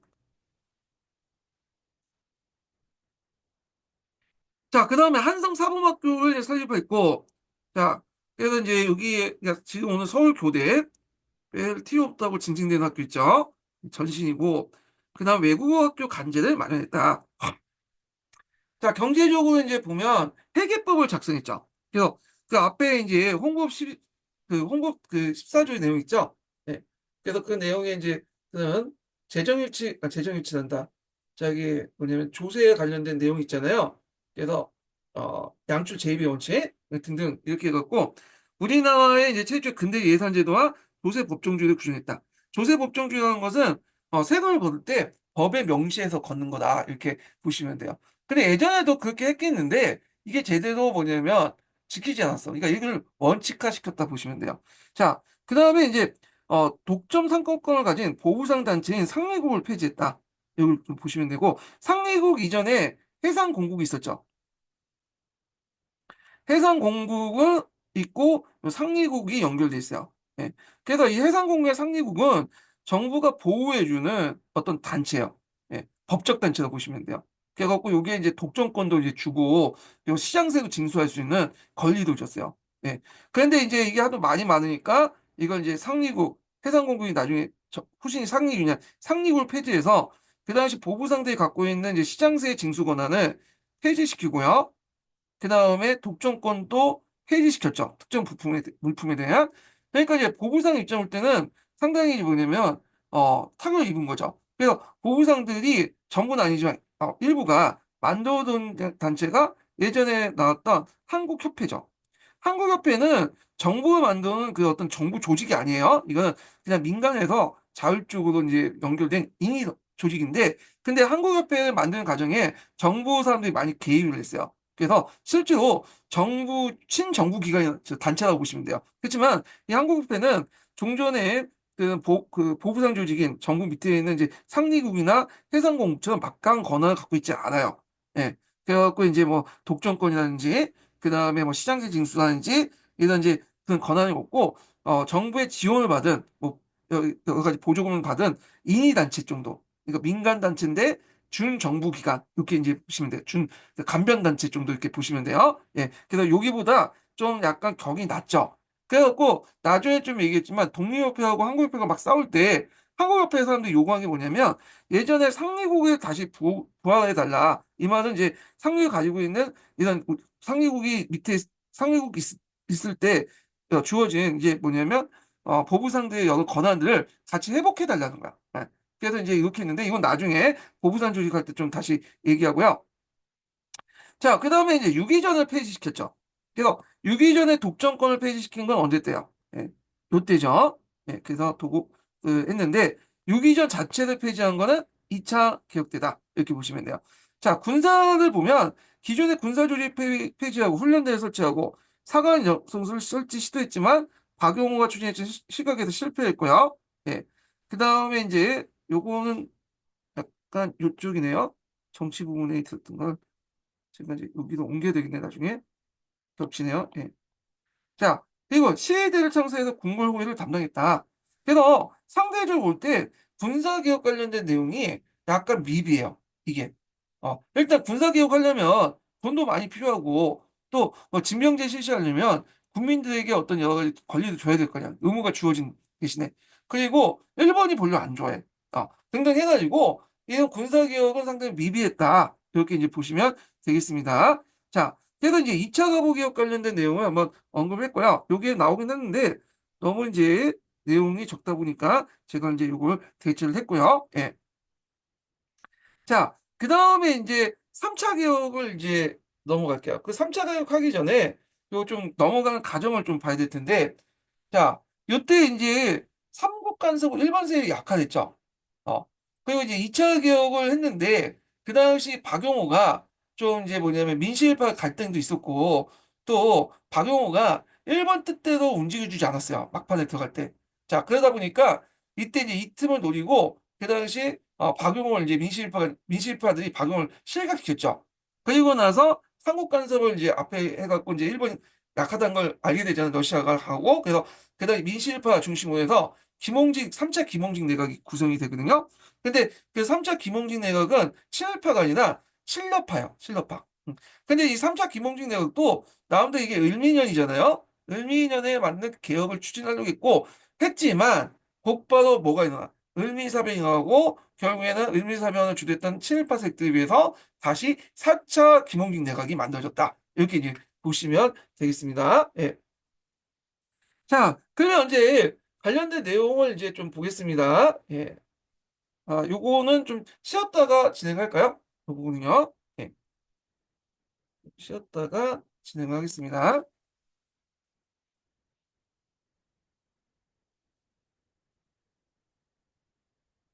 자, 그 다음에 한성사범학교를 이제 설립했고, 자, 그래서 이제 여기 지금 오늘 서울교대 뺄 티 없다고 징징대는 학교 있죠. 전신이고, 그 다음 외국어학교 간제를 마련했다. 자, 경제적으로 이제 보면 회계법을 작성했죠. 그래서 그 앞에 이제 홍법 그 14조의 내용 있죠. 네. 그래서 그 내용에 이제 그는 재정일치란다. 저기 뭐냐면 조세에 관련된 내용이 있잖아요. 그래서 양출 재입의 원칙 등등 이렇게 해갖고 우리나라의 이제 최초 근대 예산제도와 조세 법정주의를 구성했다. 조세 법정주의라는 것은 세금을 거둘 때 법에 명시해서 걷는 거다 이렇게 보시면 돼요. 근데 예전에도 그렇게 했겠는데 이게 제대로 뭐냐면 지키지 않았어. 그러니까 이걸 원칙화 시켰다 보시면 돼요. 자, 그 다음에 이제 독점 상권권을 가진 보우상 단체인 상리국을 폐지했다. 이걸 좀 보시면 되고 상리국 이전에 해상공국이 있었죠. 해상공국은 있고 상리국이 연결돼 있어요. 예. 그래서 이 해상공국의 상리국은 정부가 보호해주는 어떤 단체예요. 예. 법적 단체로 보시면 돼요. 그래갖고 요게 이제 독점권도 이제 주고 요 시장세도 징수할 수 있는 권리도 줬어요. 예. 그런데 이제 이게 하도 많이 많으니까 이걸 이제 상리국, 해상공국이 나중에 후신이 상리국이냐 상리국을 폐지해서 그 당시 보부상들이 갖고 있는 이제 시장세 징수 권한을 폐지시키고요. 그 다음에 독점권도 폐지시켰죠. 특정 물품에 대한. 그러니까 이제 보부상 입장 올 때는 상당히 뭐냐면, 타격을 입은 거죠. 그래서 보부상들이 전부는 아니지만, 일부가 만들어둔 단체가 예전에 나왔던 한국협회죠. 한국협회는 정부가 만드는 그 어떤 정부 조직이 아니에요. 이거는 그냥 민간에서 자율적으로 이제 연결된 인위 조직인데, 근데 한국협회를 만드는 과정에 정부 사람들이 많이 개입을 했어요. 그래서 실제로 친정부 기관의 단체라고 보시면 돼요. 그렇지만 이 한국협회는 종전에 그 보부상 조직인 정부 밑에 있는 이제 상리국이나 해상공국처럼 막강 권한을 갖고 있지 않아요. 예. 그래갖고 이제 뭐 독점권이라든지 그 다음에 뭐 시장세 징수라든지 이런 이제 그런 권한이 없고 정부의 지원을 받은 뭐 여러 가지 보조금을 받은 인위 단체 정도. 그러니까 민간 단체인데 준정부 기관 이렇게 이제 보시면 돼요. 준 간변 단체 정도 이렇게 보시면 돼요. 예. 그래서 여기보다 좀 약간 격이 낮죠. 그래갖고 나중에 좀 얘기했지만 독립협회하고 한국협회가 막 싸울 때 한국협회 사람들이 요구한 게 뭐냐면 예전에 상리국을 다시 부활해달라. 이 말은 이제 상리국이 가지고 있는 이런 상리국이 밑에 상리국이 있을 때 주어진 이제 뭐냐면 보부상들의 여러 권한들을 같이 회복해달라는 거야. 예. 그래서 이제 이렇게 했는데 이건 나중에 보부상 조직할 때 좀 다시 얘기하고요. 자, 그 다음에 이제 유기전을 폐지시켰죠. 그래서 유기전의 독점권을 폐지시킨 건 언제 때요? 예, 요때죠. 예, 그래서 했는데 유기전 자체를 폐지한 거는 2차 개혁 때다. 이렇게 보시면 돼요. 자, 군사를 보면 기존의 군사조직 폐지하고 훈련대를 설치하고 사관 영성소를 설치 시도했지만 박용호가 추진했던 시각에서 실패했고요. 예. 그 다음에 이제 요거는 약간 요쪽이네요. 정치 부분에 있었던 걸 제가 이제 여기로 옮겨야 되겠네, 나중에. 겹치네요. 예. 자, 그리고 시위대를 창설해서 궁궐 호위를 담당했다. 그래서 상대적으로 볼 때 군사개혁 관련된 내용이 약간 미비해요. 이게. 일단 군사개혁 하려면 돈도 많이 필요하고 또뭐 징병제 실시하려면 국민들에게 어떤 여러 가지 권리도 줘야 될 거냐. 의무가 주어진 대신에. 그리고 일본이 별로 안 좋아해. 등등 해가지고 이런 군사개혁은 상당히 미비했다. 이렇게 이제 보시면 되겠습니다. 자, 그래서 이제 2차 가보개혁 관련된 내용을 한번 언급했고요. 여기에 나오긴 했는데 너무 이제 내용이 적다 보니까 제가 이제 이걸 대체를 했고요. 예. 자, 그 다음에 이제 3차 개혁을 이제 넘어갈게요. 그 3차 개혁 하기 전에 요 좀 넘어가는 과정을 좀 봐야 될 텐데, 자, 요때 이제 삼국 간섭은 일본 세력이 약화됐죠. 어. 그리고 이제 2차 개혁을 했는데, 그 당시 박용호가 좀 이제 뭐냐면 민실파 갈등도 있었고, 또 박용호가 일본 뜻대로 움직여주지 않았어요. 막판에 들어갈 때. 자, 그러다 보니까 이때 이제 이 틈을 노리고, 그 당시 박용호를 이제 민실파들이 박용호를 실각시켰죠. 그리고 나서 삼국 간섭을 이제 앞에 해갖고 이제 일본이 약하다는 걸 알게 되잖아요. 러시아가 하고. 그래서 그다음에 민실파 중심으로 해서 3차 김홍직 내각이 구성이 되거든요. 근데 그 3차 김홍직 내각은 친일파가 아니라 친러파예요. 친러파. 근데 이 3차 김홍직 내각도 나름대로 이게 을미년이잖아요. 을미년에 맞는 개혁을 추진하려고 했고 했지만 곧바로 뭐가 일어나? 을미사변이 나오고 결국에는 을미사변을 주도했던 친일파 세력들에 비해서 다시 4차 김홍직 내각이 만들어졌다. 이렇게 이제 보시면 되겠습니다. 예. 자, 그러면 이제 관련된 내용을 이제 좀 보겠습니다. 예. 요거는 좀 쉬었다가 진행할까요? 요 부분은요. 예. 쉬었다가 진행하겠습니다.